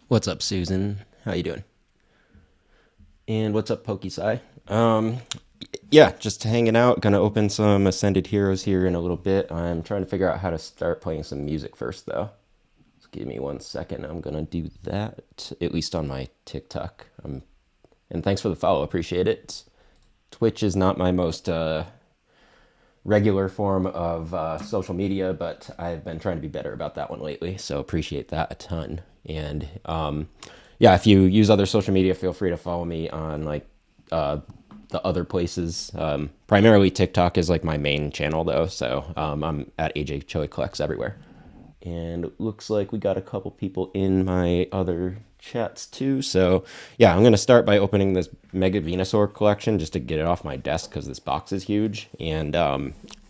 What's up, Susan? How you doing? And what's up, Pokesai? Yeah, just hanging out. Gonna open some Ascended Heroes here in a little bit. I'm trying to figure out how to start playing some music first, though. Just give me 1 second. I'm gonna do that, at least on my TikTok. And thanks for the follow. Appreciate it. Twitch is not my most regular form of social media, but I've been trying to be better about that one lately. So appreciate that a ton. And yeah, if you use other social media, feel free to follow me on like the other places. Primarily TikTok is like my main channel though, so I'm at AJ Chili Collects everywhere. And it looks like we got a couple people in my other chats too. So yeah, I'm gonna start by opening this Mega Venusaur collection just to get it off my desk because this box is huge. And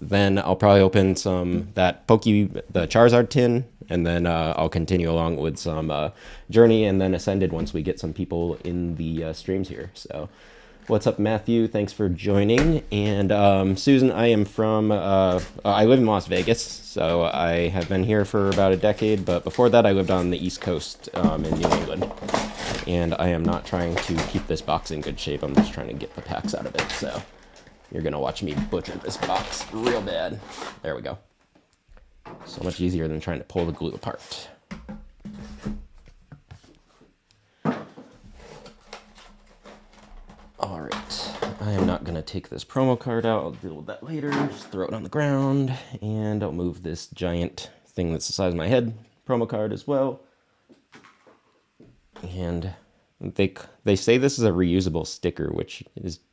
then I'll probably open the Charizard tin, and then I'll continue along with some Journey and then Ascended once we get some people in the streams here. So what's up, Matthew? Thanks for joining. And Susan, I live in Las Vegas, so I have been here for about a decade, but before that I lived on the East Coast in New England. And I am not trying to keep this box in good shape, I'm just trying to get the packs out of it, so you're gonna watch me butcher this box real bad. There we go. So much easier than trying to pull the glue apart. All right, I am not gonna take this promo card out. I'll deal with that later. Just throw it on the ground, and I'll move this giant thing that's the size of my head promo card as well. And they say this is a reusable sticker,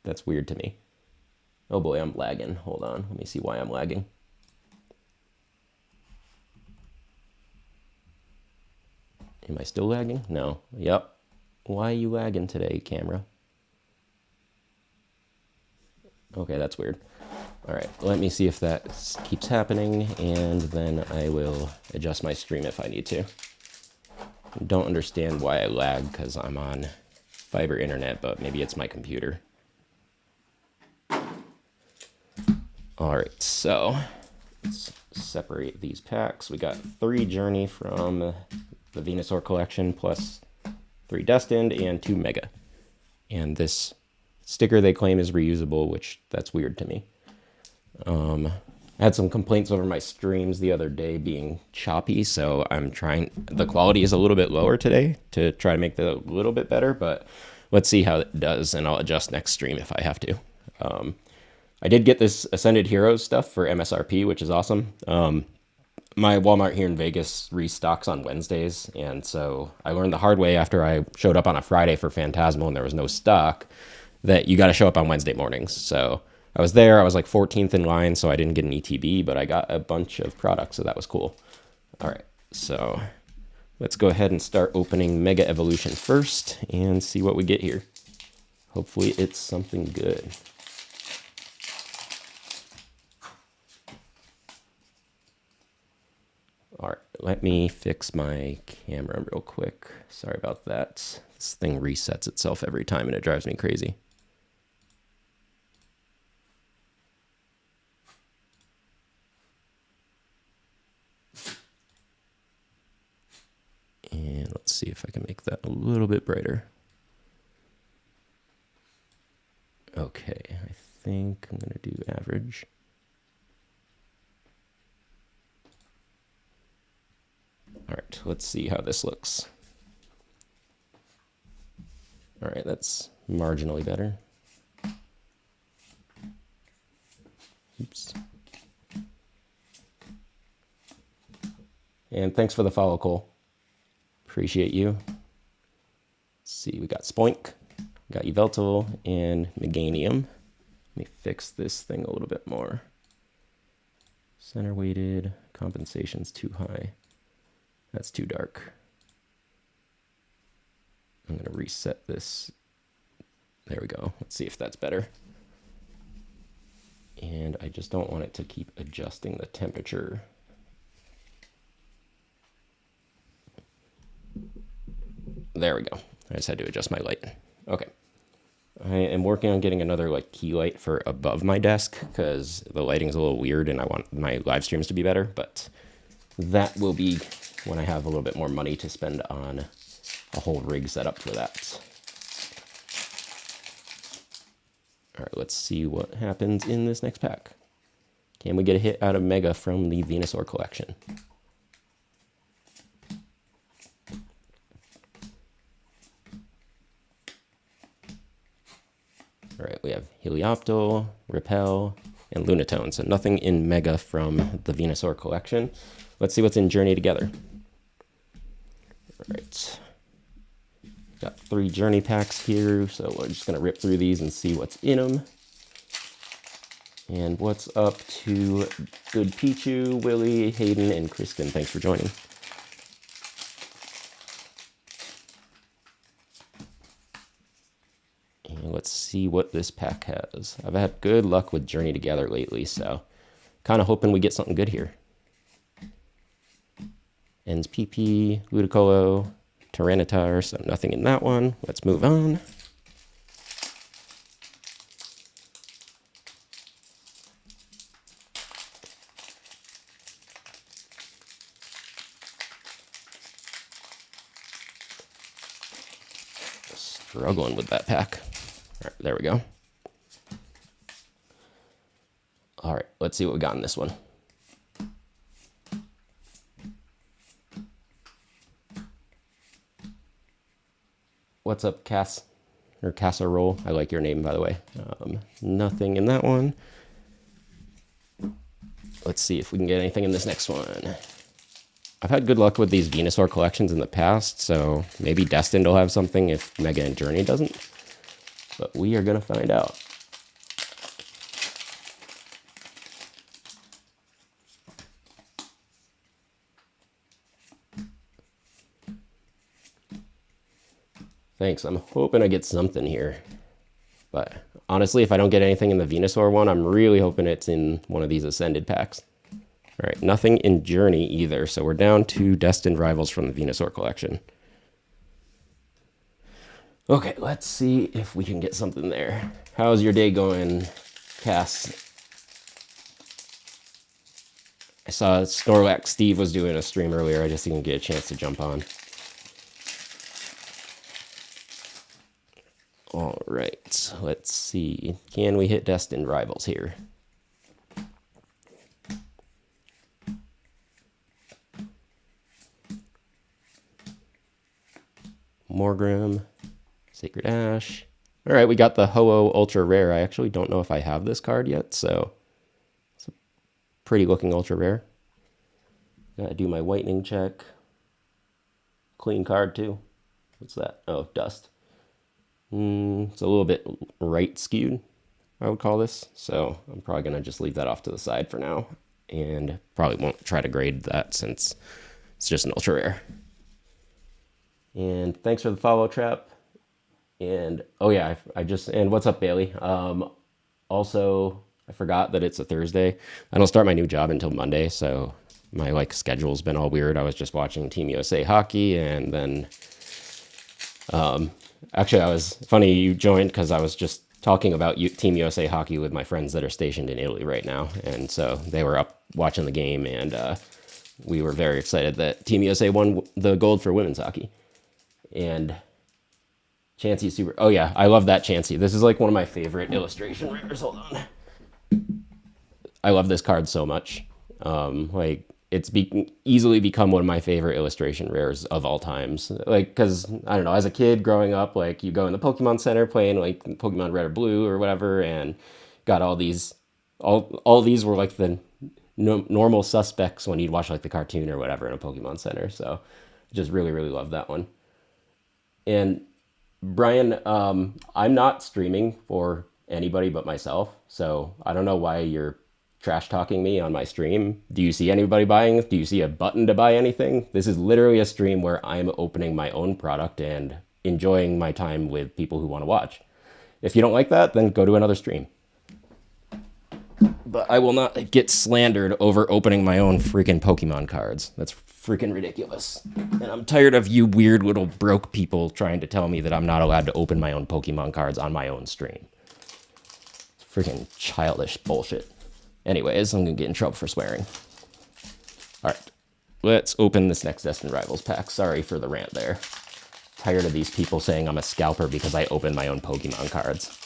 that's weird to me. Oh boy, I'm lagging. Hold on, let me see why I'm lagging. Am I still lagging? No. Yep. Why are you lagging today, camera? Okay, that's weird. All right, let me see if that keeps happening, and then I will adjust my stream if I need to. Don't understand why I lag because I'm on fiber internet, but maybe it's my computer. All right, so let's separate these packs. We got 3 Journey from the Venusaur collection, plus 3 Destined and 2 Mega. And this sticker they claim is reusable, which that's weird to me. I had some complaints over my streams the other day being choppy, so the quality is a little bit lower today to try to make that a little bit better, but let's see how it does, and I'll adjust next stream if I have to. I did get this Ascended Heroes stuff for MSRP, which is awesome. My Walmart here in Vegas restocks on Wednesdays, and so I learned the hard way after I showed up on a Friday for Phantasmal and there was no stock that you got to show up on Wednesday mornings. So I was there, I was like 14th in line, so I didn't get an ETB, but I got a bunch of products, so that was cool. All right, so let's go ahead and start opening Mega Evolution first and see what we get here. Hopefully it's something good. All right, let me fix my camera real quick. Sorry about that. This thing resets itself every time and it drives me crazy. And let's see if I can make that a little bit brighter. Okay, I think I'm gonna do average. All right, let's see how this looks. All right, that's marginally better. Oops. And thanks for the follow, Cole. Appreciate you. Let's see, we got Spoink, we got Yveltal, and Meganium. Let me fix this thing a little bit more. Center weighted, compensation's too high. That's too dark. I'm gonna reset this. There we go. Let's see if that's better. And I just don't want it to keep adjusting the temperature. There we go. I just had to adjust my light. Okay. I am working on getting another like key light for above my desk because the lighting's a little weird and I want my live streams to be better, but that will be when I have a little bit more money to spend on a whole rig set up for that. All right, let's see what happens in this next pack. Can we get a hit out of Mega from the Venusaur collection? All right, we have Helioptile, Repel, and Lunatone. So nothing in Mega from the Venusaur collection. Let's see what's in Journey Together. All right. Got 3 Journey packs here, so we're just going to rip through these and see what's in them. And what's up to Good Pichu, Willie, Hayden, and Kristen. Thanks for joining. And let's see what this pack has. I've had good luck with Journey Together lately, so kind of hoping we get something good here. Ends PP, Ludicolo, Tyranitar, so nothing in that one. Let's move on. Struggling with that pack. All right, there we go. All right, let's see what we got in this one. What's up, Cass, or Casserole? I like your name, by the way. Nothing in that one. Let's see if we can get anything in this next one. I've had good luck with these Venusaur collections in the past, so maybe Destined will have something if Mega and Journey doesn't. But we are going to find out. Thanks. I'm hoping I get something here. But honestly, if I don't get anything in the Venusaur one, I'm really hoping it's in one of these Ascended packs. All right, nothing in Journey either, so we're down to Destined Rivals from the Venusaur collection. Okay, let's see if we can get something there. How's your day going, Cass? I saw Snorlax Steve was doing a stream earlier. I just didn't get a chance to jump on. All right, let's see. Can we hit Destined Rivals here? Morgrem, Sacred Ash. All right, we got the Ho-Oh Ultra Rare. I actually don't know if I have this card yet, so it's a pretty looking Ultra Rare. Gotta do my whitening check. Clean card too. What's that? Oh, dust. It's a little bit right skewed, I would call this. So I'm probably going to just leave that off to the side for now. And probably won't try to grade that since it's just an ultra rare. And thanks for the follow, Trap. And, oh yeah, and what's up, Bailey? Also, I forgot that it's a Thursday. I don't start my new job until Monday, so my schedule's been all weird. I was just watching Team USA hockey, and then actually, I was funny you joined because I was just talking about Team USA hockey with my friends that are stationed in Italy right now. And so they were up watching the game, and we were very excited that Team USA won the gold for women's hockey. And Chansey's super... Oh, yeah, I love that Chansey. This is one of my favorite illustration rares. Hold on. I love this card so much. It's easily become one of my favorite illustration rares of all times. Because, I don't know, as a kid growing up, you go in the Pokemon Center playing, Pokemon Red or Blue or whatever, and got all these... All these were, the normal suspects when you'd watch, the cartoon or whatever in a Pokemon Center. So, just really, really love that one. And, Brian, I'm not streaming for anybody but myself, so I don't know why you're trash talking me on my stream. Do you see anybody buying? Do you see a button to buy anything? This is literally a stream where I'm opening my own product and enjoying my time with people who want to watch. If you don't like that, then go to another stream. But I will not get slandered over opening my own freaking Pokemon cards. That's freaking ridiculous. And I'm tired of you weird little broke people trying to tell me that I'm not allowed to open my own Pokemon cards on my own stream. It's freaking childish bullshit. Anyways, I'm going to get in trouble for swearing. All right, let's open this next Destined Rivals pack. Sorry for the rant there. tired of these people saying I'm a scalper because I open my own Pokemon cards.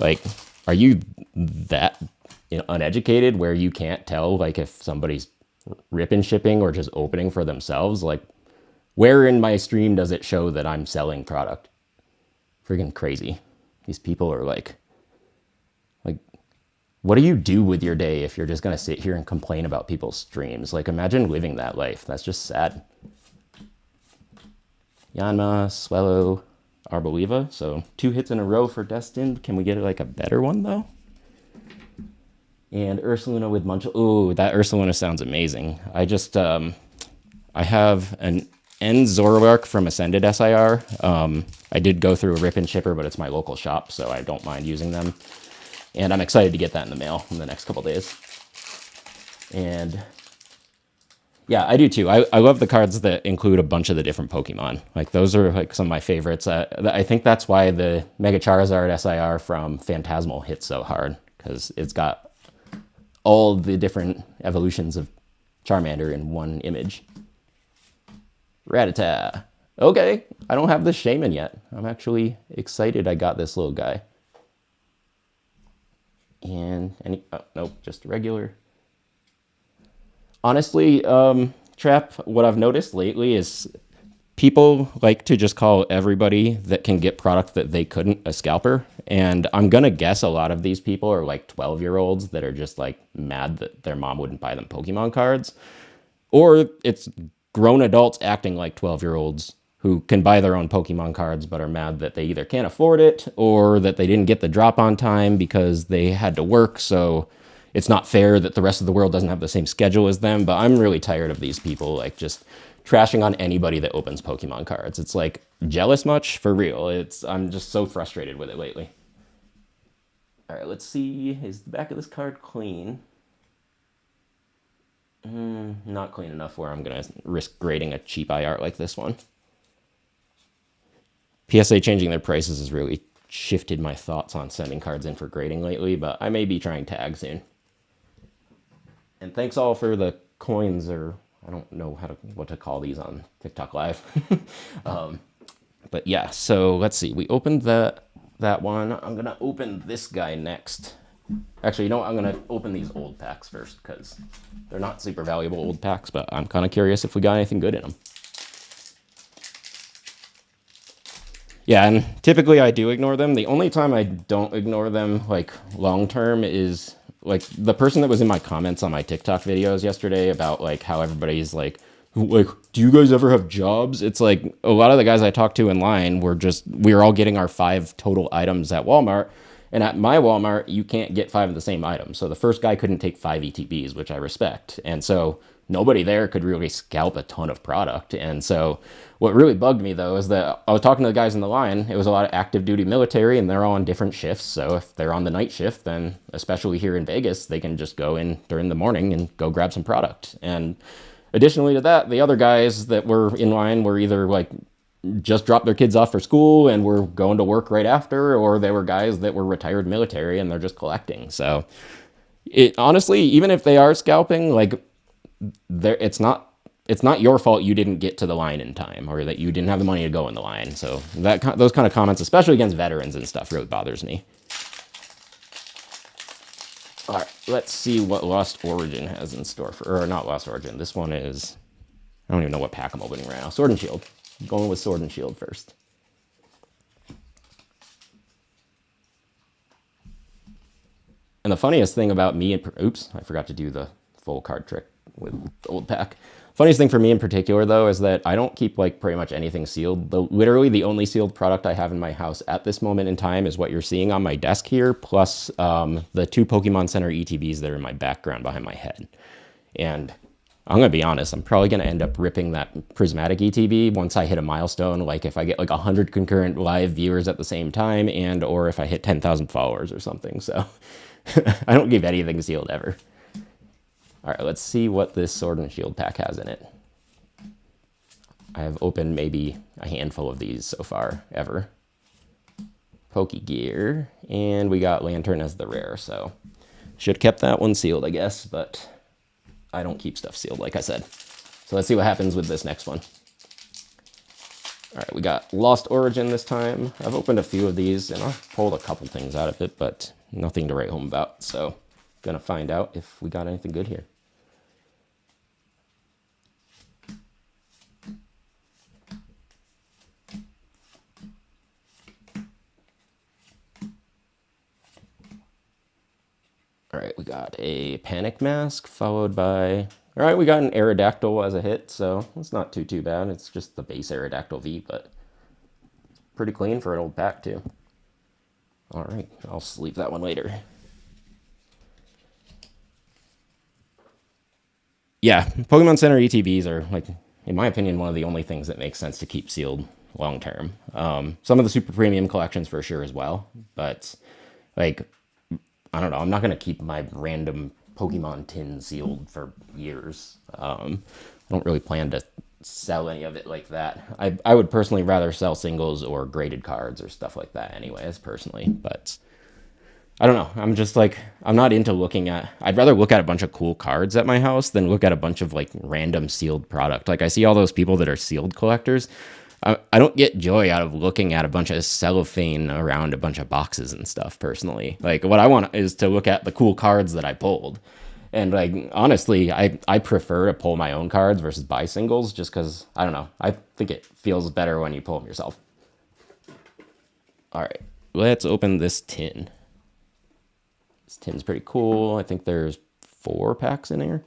Like, are you that uneducated where you can't tell, like, if somebody's ripping shipping or just opening for themselves? Like, where in my stream does it show that I'm selling product? Freaking crazy. These people are like, what do you do with your day if you're just going to sit here and complain about people's streams? Like, imagine living that life. That's just sad. Yanma, Swellow, Arboliva. So 2 hits in a row for Destined. Can we get like a better one though? And Ursaluna with Munchel. Ooh, that Ursaluna sounds amazing. I just, I have an N Zoroark from Ascended SIR. I did go through a rip and shipper, but it's my local shop, so I don't mind using them. And I'm excited to get that in the mail in the next couple days. And yeah, I do too. I love the cards that include a bunch of the different Pokemon. Like, those are like some of my favorites. I think that's why the Mega Charizard SIR from Phantasmal hits so hard, because it's got all the different evolutions of Charmander in one image. Rattata. Okay, I don't have the Shaman yet. I'm actually excited I got this little guy. And nope, just regular. Honestly, Trap, what I've noticed lately is people like to just call everybody that can get product that they couldn't a scalper. And I'm going to guess a lot of these people are like 12-year-olds that are just like mad that their mom wouldn't buy them Pokemon cards. Or it's grown adults acting like 12-year-olds who can buy their own Pokemon cards but are mad that they either can't afford it or that they didn't get the drop on time because they had to work, so it's not fair that the rest of the world doesn't have the same schedule as them. But I'm really tired of these people like just trashing on anybody that opens Pokemon cards. It's like, jealous much? For real. I'm just so frustrated with it lately. All right, let's see. Is the back of this card clean? Not clean enough where I'm going to risk grading a cheap IR like this one. PSA changing their prices has really shifted my thoughts on sending cards in for grading lately, but I may be trying tag soon. And thanks all for the coins, or I don't know what to call these on TikTok Live. But yeah, so let's see. We opened that one. I'm going to open this guy next. Actually, you know what? I'm going to open these old packs first because they're not super valuable old packs, but I'm kind of curious if we got anything good in them. Yeah, and typically I do ignore them. The only time I don't ignore them, like, long-term is, like, the person that was in my comments on my TikTok videos yesterday about, like, how everybody's, like, do you guys ever have jobs? It's like, a lot of the guys I talked to in line we were all getting our 5 total items at Walmart, and at my Walmart, you can't get 5 of the same items. So the first guy couldn't take 5 ETBs, which I respect. And so nobody there could really scalp a ton of product. And so what really bugged me, though, is that I was talking to the guys in the line. It was a lot of active duty military, and they're all on different shifts. So if they're on the night shift, then especially here in Vegas, they can just go in during the morning and go grab some product. And additionally to that, the other guys that were in line were either like just dropped their kids off for school and were going to work right after, or they were guys that were retired military and they're just collecting. So honestly, even if they are scalping, like, it's not your fault you didn't get to the line in time, or that you didn't have the money to go in the line. So those kind of comments, especially against veterans and stuff, really bothers me. All right, let's see what Lost Origin has in store or not Lost Origin. This one is, I don't even know what pack I'm opening right now. Sword and Shield. I'm going with Sword and Shield first. And the funniest thing about me, oops, I forgot to do the full card trick with the old pack. Funniest thing for me in particular, though, is that I don't keep like pretty much anything sealed. Literally the only sealed product I have in my house at this moment in time is what you're seeing on my desk here, plus the 2 Pokemon Center ETBs that are in my background behind my head. And I'm going to be honest, I'm probably going to end up ripping that Prismatic ETB once I hit a milestone, like if I get like 100 concurrent live viewers at the same time, and or if I hit 10,000 followers or something. So I don't keep anything sealed ever. All right, let's see what this Sword and Shield pack has in it. I have opened maybe a handful of these so far, ever. Pokegear, and we got Lantern as the rare, so should have kept that one sealed, I guess, but I don't keep stuff sealed, like I said. So let's see what happens with this next one. All right, we got Lost Origin this time. I've opened a few of these, and I've pulled a couple things out of it, but nothing to write home about. So, gonna find out if we got anything good here. All right, we got a Panic Mask, followed by... All right, we got an Aerodactyl as a hit, so it's not too bad. It's just the base Aerodactyl V, but it's pretty clean for an old pack, too. All right, I'll sleeve that one later. Yeah, Pokemon Center ETBs are, like, in my opinion, one of the only things that makes sense to keep sealed long term. Some of the super premium collections for sure as well, but, like, I don't know. I'm not going to keep my random Pokemon tin sealed for years. I don't really plan to sell any of it like that. I would personally rather sell singles or graded cards or stuff like that anyways, personally. But I don't know. I'm just like, I'm not into looking at... I'd rather look at a bunch of cool cards at my house than look at a bunch of like random sealed product. Like I see all those people that are sealed collectors. I don't get joy out of looking at a bunch of cellophane around a bunch of boxes and stuff, personally. Like, what I want is to look at the cool cards that I pulled. And, like, honestly, I prefer to pull my own cards versus buy singles just because, I don't know, I think it feels better when you pull them yourself. All right, let's open this tin. This tin's pretty cool. I think there's 4 packs in here.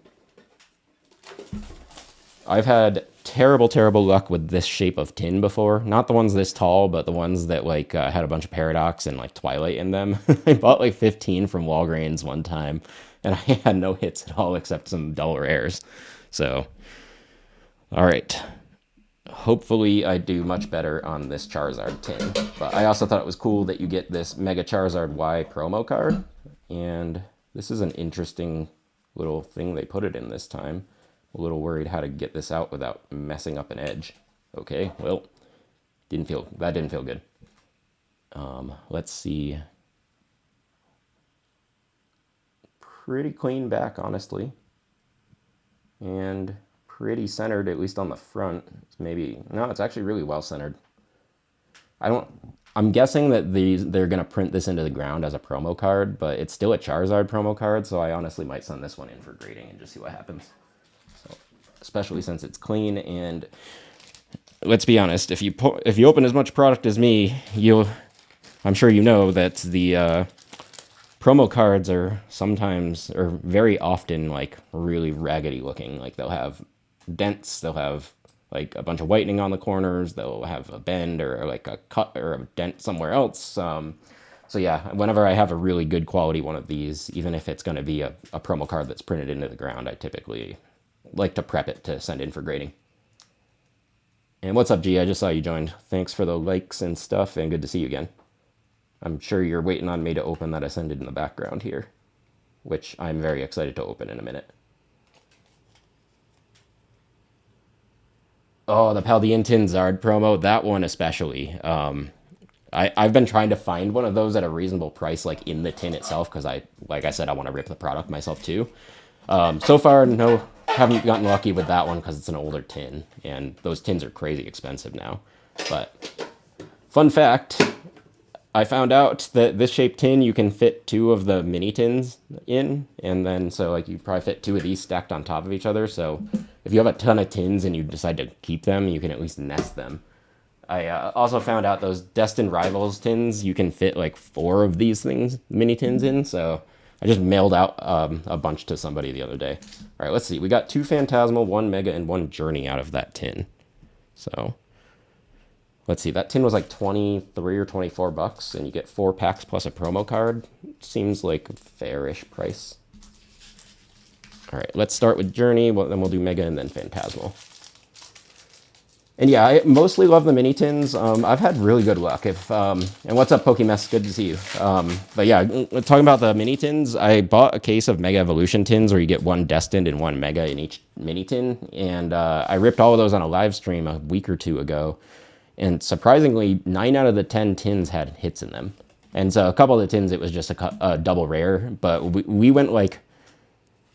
I've had terrible luck with this shape of tin before. Not the ones this tall, but the ones that like had a bunch of Paradox and like Twilight in them. I bought like 15 from Walgreens one time, and I had no hits at all except some dull rares. So, all right. Hopefully I do much better on this Charizard tin. But I also thought it was cool that you get this Mega Charizard Y promo card. And this is an interesting little thing they put it in this time. A little worried how to get this out without messing up an edge. Okay, well, that didn't feel good. Let's see. Pretty clean back, honestly. And pretty centered, at least on the front. It's actually really well centered. I'm guessing that they're going to print this into the ground as a promo card, but it's still a Charizard promo card, so I honestly might send this one in for grading and just see what happens. Especially since it's clean, and let's be honest, if you open as much product as me, I'm sure you know that the promo cards are sometimes, or very often, like really raggedy looking. Like they'll have dents, they'll have like a bunch of whitening on the corners, they'll have a bend or like a cut or a dent somewhere else. So yeah, whenever I have a really good quality one of these, even if it's going to be a promo card that's printed into the ground, I typically like to prep it to send in for grading. And what's up, G? I just saw you joined. Thanks for the likes and stuff, and good to see you again. I'm sure you're waiting on me to open that Ascended in the background here, which I'm very excited to open in a minute. Oh, the Paldean Tin Zard promo, that one especially. I've been trying to find one of those at a reasonable price, like in the tin itself, because like I said, I want to rip the product myself too. So far, no, haven't gotten lucky with that one because it's an older tin, and those tins are crazy expensive now. But fun fact, I found out that this shaped tin you can fit 2 of the mini tins in, and then so like you probably fit 2 of these stacked on top of each other. So if you have a ton of tins and you decide to keep them, you can at least nest them. I also found out those Destined Rivals tins, you can fit like 4 of these things, mini tins in. So I just mailed out a bunch to somebody the other day. All right, let's see. We got 2 Phantasmal, 1 Mega, and 1 Journey out of that tin. So let's see. That tin was like 23 or 24 bucks, and you get 4 packs plus a promo card. Seems like a fairish price. All right, let's start with Journey, then we'll do Mega, and then Phantasmal. And yeah, I mostly love the mini tins. I've had really good luck. And what's up, Pokemess? Good to see you. But yeah, talking about the mini tins, I bought a case of Mega Evolution tins where you get 1 Destined and 1 Mega in each mini tin. And I ripped all of those on a live stream a week or 2 ago. And surprisingly, 9 out of the 10 tins had hits in them. And so a couple of the tins, it was just a double rare. But we went like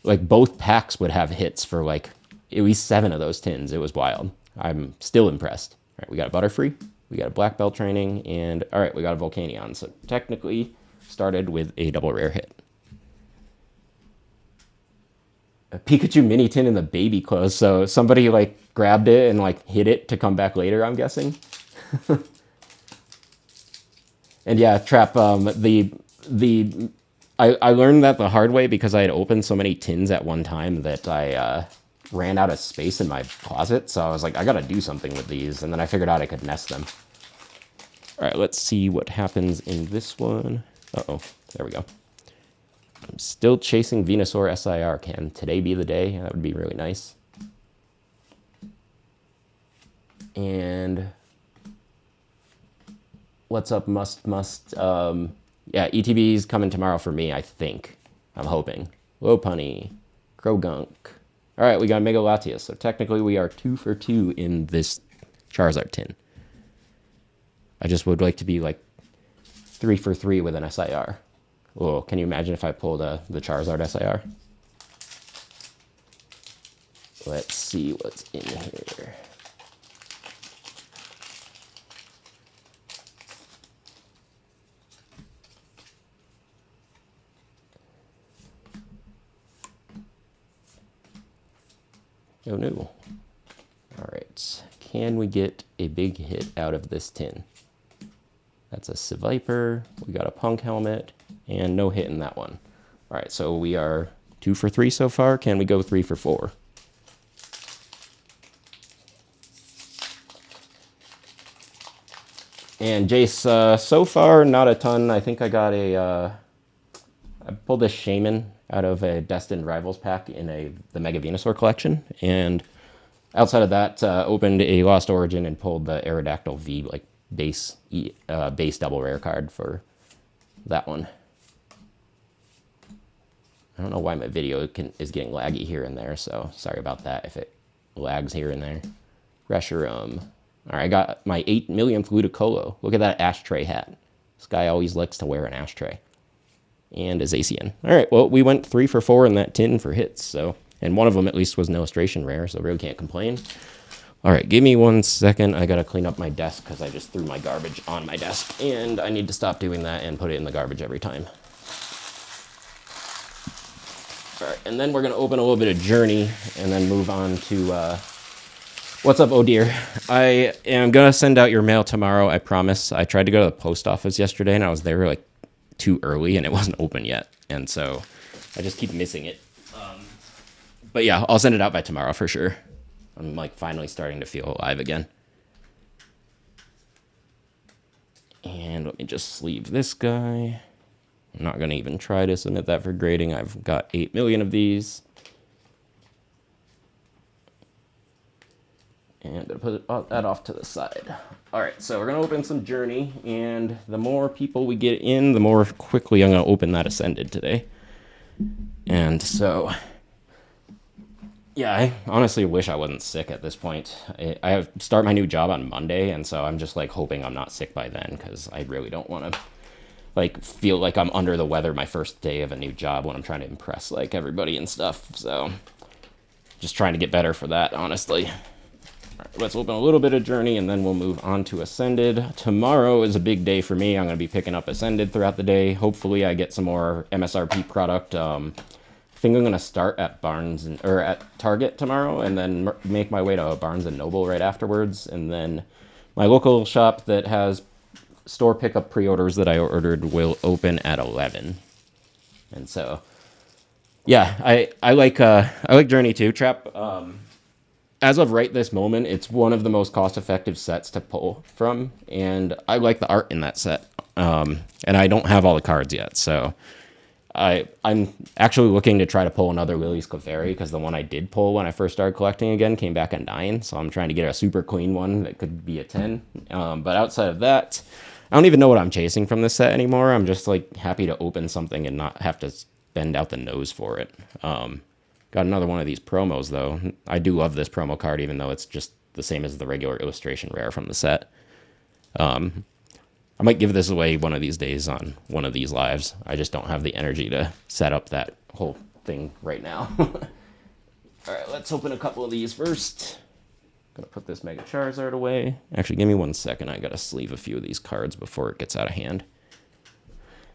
both packs would have hits for like at least 7 of those tins. It was wild. I'm still impressed. right, we got a Butterfree, we got a Black Belt training, and all right, we got a Volcanion. So technically started with a double rare hit. A Pikachu mini tin in the baby clothes. So somebody like grabbed it and like hid it to come back later, I'm guessing. And yeah, Trap, I learned that the hard way because I had opened so many tins at one time that I ran out of space in my closet. So I was like, I gotta do something with these. And then I figured out I could nest them. All right, let's see what happens in this one. Uh-oh, there we go. I'm still chasing Venusaur SIR. Can today be the day? That would be really nice. And what's up, Must? Yeah, ETB's coming tomorrow for me, I think. I'm hoping. Lopunny, Krogunk. All right, we got Mega Latias. So technically we are 2 for 2 in this Charizard tin. I just would like to be like 3 for 3 with an SIR. Oh, can you imagine if I pulled the Charizard SIR? Let's see what's in here. Oh no. All right, can we get a big hit out of this tin? That's a Seviper, we got a Punk Helmet, and no hit in that one. All right, so we are 2 for 3 so far. Can we go 3 for 4? And Jace, so far, not a ton. I think I got I pulled a Shaman out of a Destined Rivals pack in the Mega Venusaur collection. And outside of that, opened a Lost Origin and pulled the Aerodactyl V, like, base double rare card for that one. I don't know why my video is getting laggy here and there, so sorry about that if it lags here and there. Reshiram. All right, I got my 8 millionth Ludicolo. Look at that ashtray hat. This guy always likes to wear an ashtray. And a Zacian. All right, well, we went 3 for 4 in that tin for hits, so, and one of them at least was an illustration rare, so really can't complain. All right, give me 1 second. I gotta clean up my desk because I just threw my garbage on my desk, and I need to stop doing that and put it in the garbage every time. All right, and then we're gonna open a little bit of Journey and then move on to what's up, oh dear. I am gonna send out your mail tomorrow, I promise. I tried to go to the post office yesterday and I was there like too early and it wasn't open yet, and so I just keep missing it. But yeah, I'll send it out by tomorrow for sure. I'm like finally starting to feel alive again. And let me just sleeve this guy. I'm not gonna even try to submit that for grading. I've got 8 million of these. And I'm gonna put that off to the side. All right, so we're gonna open some Journey, and the more people we get in, the more quickly I'm gonna open that Ascended today. And so, yeah, I honestly wish I wasn't sick at this point. I start my new job on Monday, and so I'm just like hoping I'm not sick by then, because I really don't want to like feel like I'm under the weather my first day of a new job when I'm trying to impress like everybody and stuff. So just trying to get better for that, honestly. All right, let's open a little bit of Journey and then we'll move on to Ascended. Tomorrow is a big day for me. I'm going to be picking up Ascended throughout the day. Hopefully I get some more MSRP product. I think I'm going to start at at Target tomorrow and then make my way to Barnes & Noble right afterwards. And then my local shop that has store pickup pre-orders that I ordered will open at 11. And so, yeah, I like Journey too. Trap, as of right this moment, it's one of the most cost-effective sets to pull from, and I like the art in that set. And I don't have all the cards yet, so I'm actually looking to try to pull another Lily's Clefairy, because the one I did pull when I first started collecting again came back at 9, so I'm trying to get a super clean one that could be a 10. But outside of that, I don't even know what I'm chasing from this set anymore. I'm just like happy to open something and not have to bend out the nose for it. Got another one of these promos, though. I do love this promo card, even though it's just the same as the regular illustration rare from the set. I might give this away one of these days on one of these lives. I just don't have the energy to set up that whole thing right now. All right, let's open a couple of these first. Gonna put this Mega Charizard away. Actually, give me 1 second. I gotta sleeve a few of these cards before it gets out of hand.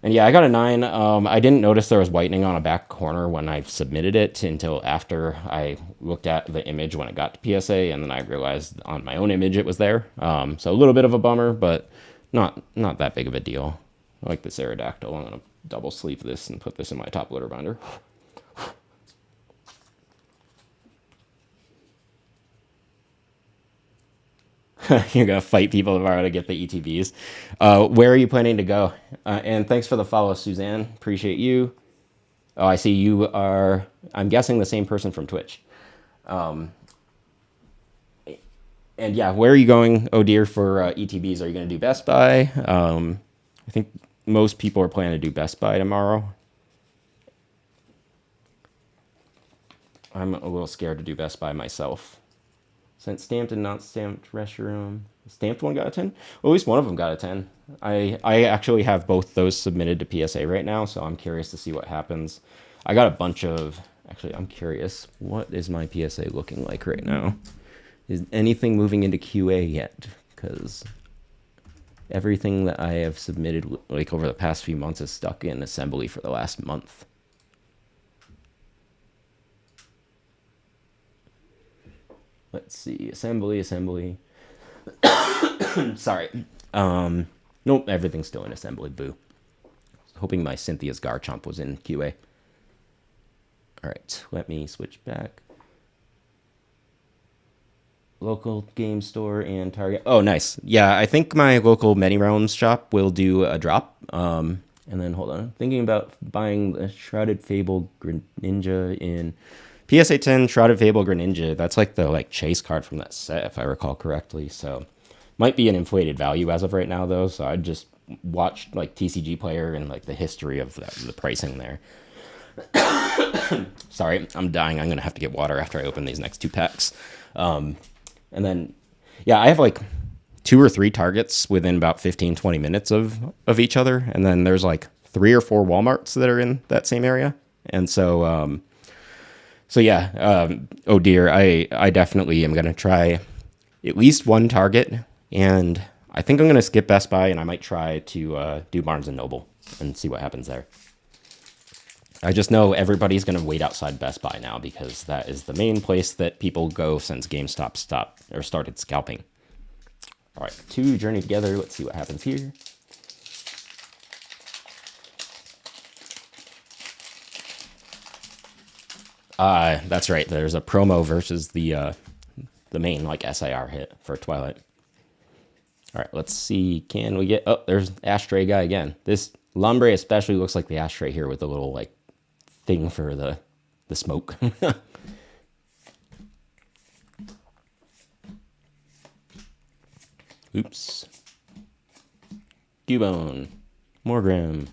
And yeah, I got a 9. I didn't notice there was whitening on a back corner when I submitted it until after I looked at the image when it got to PSA, and then I realized on my own image it was there. So a little bit of a bummer, but not that big of a deal. I like this Aerodactyl. I'm gonna double sleeve this and put this in my top loader binder. You're gonna fight people tomorrow to get the ETBs. Where are you planning to go? And thanks for the follow, Suzanne. Appreciate you. Oh, I see you are, I'm guessing, the same person from Twitch. And yeah, where are you going, oh dear, for ETBs? Are you going to do Best Buy? I think most people are planning to do Best Buy tomorrow. I'm a little scared to do Best Buy myself. Sent stamped and not stamped restroom. Stamped one got a 10? Well, at least one of them got a 10. I actually have both those submitted to PSA right now, so I'm curious to see what happens. I got a bunch of... Actually, I'm curious. What is my PSA looking like right now? Is anything moving into QA yet? Because everything that I have submitted like over the past few months is stuck in assembly for the last month. Let's see. Assembly. Sorry. Nope, everything's still in assembly. Boo. Hoping my Cynthia's Garchomp was in QA. Alright, let me switch back. Local game store and Target. Oh, nice. Yeah, I think my local Many Realms shop will do a drop. And then, hold on. I'm thinking about buying the Shrouded Fable Greninja in... PSA 10 Shrouded Fable Greninja. That's like the chase card from that set, if I recall correctly. So, might be an inflated value as of right now, though. So, I'd just watch TCG Player and the history of the pricing there. Sorry, I'm dying. I'm going to have to get water after I open these next 2 packs. And then, yeah, I have 2 or 3 targets within about 15-20 minutes of each other. And then there's 3 or 4 Walmarts that are in that same area. And so, yeah, oh dear, I definitely am going to try at least 1 Target. And I think I'm going to skip Best Buy, and I might try to do Barnes & Noble and see what happens there. I just know everybody's going to wait outside Best Buy now because that is the main place that people go since GameStop started scalping. All right, 2 journey together. Let's see what happens here. That's right. There's a promo versus the main SIR hit for Twilight. All right, let's see. Can we get... Oh, there's Ashtray guy again. This Lombre especially looks like the Ashtray here with the little thing for the smoke. Oops. Cubone. Morgrem.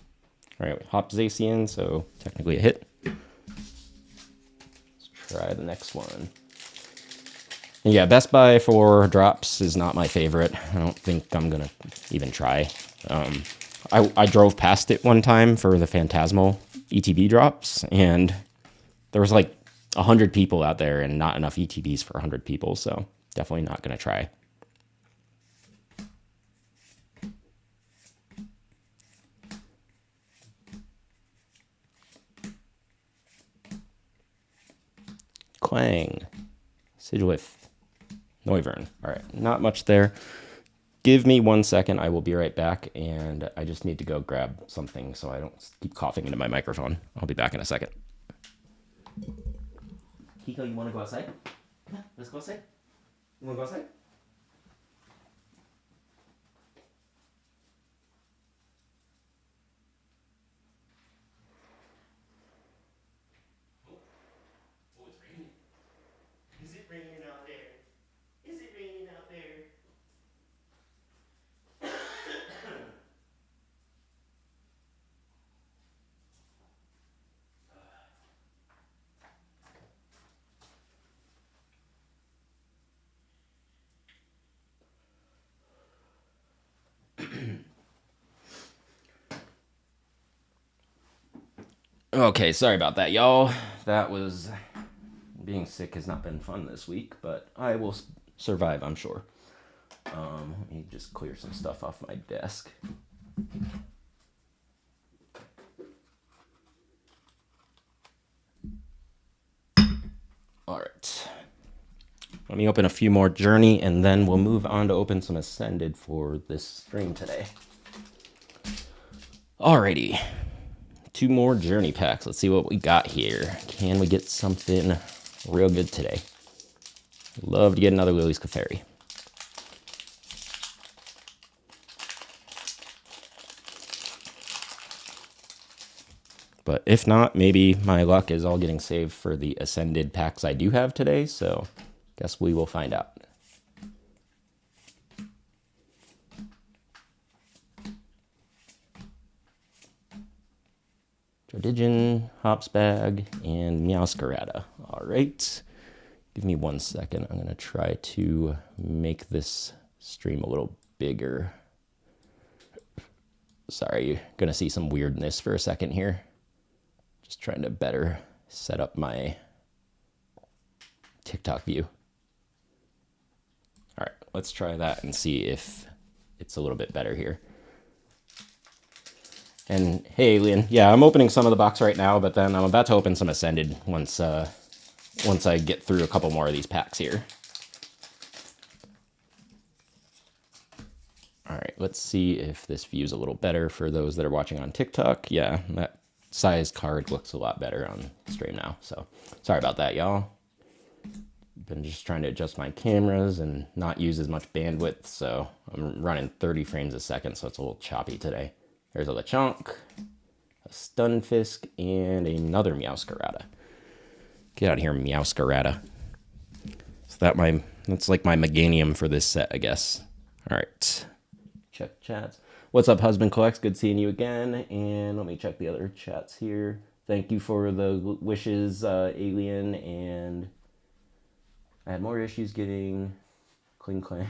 All right, Hop Zacian, so technically a hit. Let's try the next one. And yeah, Best Buy for drops is not my favorite. I don't think I'm going to even try. I drove past it one time for the Phantasmal ETB drops, and there was 100 people out there and not enough ETBs for 100 people, so definitely not going to try. Clang. Sigilyph. Noivern. All right, not much there. Give me 1 second. I will be right back, and I just need to go grab something so I don't keep coughing into my microphone. I'll be back in a second. Kiko, you want to go outside? Yeah, let's go outside. You want to go outside? Oh, it's raining. Is it raining out there? Is it raining out there? Okay, sorry about that, y'all. That was... Being sick has not been fun this week, but I will survive, I'm sure. Let me just clear some stuff off my desk. All right. Let me open a few more Journey, and then we'll move on to open some Ascended for this stream today. Alrighty. 2 more Journey packs. Let's see what we got here. Can we get something real good today? Love to get another Lily's Clefairy. But if not, maybe my luck is all getting saved for the Ascended packs I do have today, so guess we will find out. Tradigion, Hopsbag, and Meowscarada. All right. Give me 1 second. I'm going to try to make this stream a little bigger. Sorry, you're going to see some weirdness for a second here. Just trying to better set up my TikTok view. All right, let's try that and see if it's a little bit better here. And hey, Alien, yeah, I'm opening some of the box right now, but then I'm about to open some Ascended once I get through a couple more of these packs here. All right, let's see if this view's a little better for those that are watching on TikTok. Yeah, that size card looks a lot better on stream now, so sorry about that, y'all. Been just trying to adjust my cameras and not use as much bandwidth, so I'm running 30 frames a second, so it's a little choppy today. There's a Lechonk, a Stunfisk, and another Meowscarada. Get out of here, Meowscarada. So that's like my Meganium for this set, I guess. All right. Check chats. What's up, Husband Collects? Good seeing you again. And let me check the other chats here. Thank you for the wishes, Alien, and I had more issues getting Kling Klang.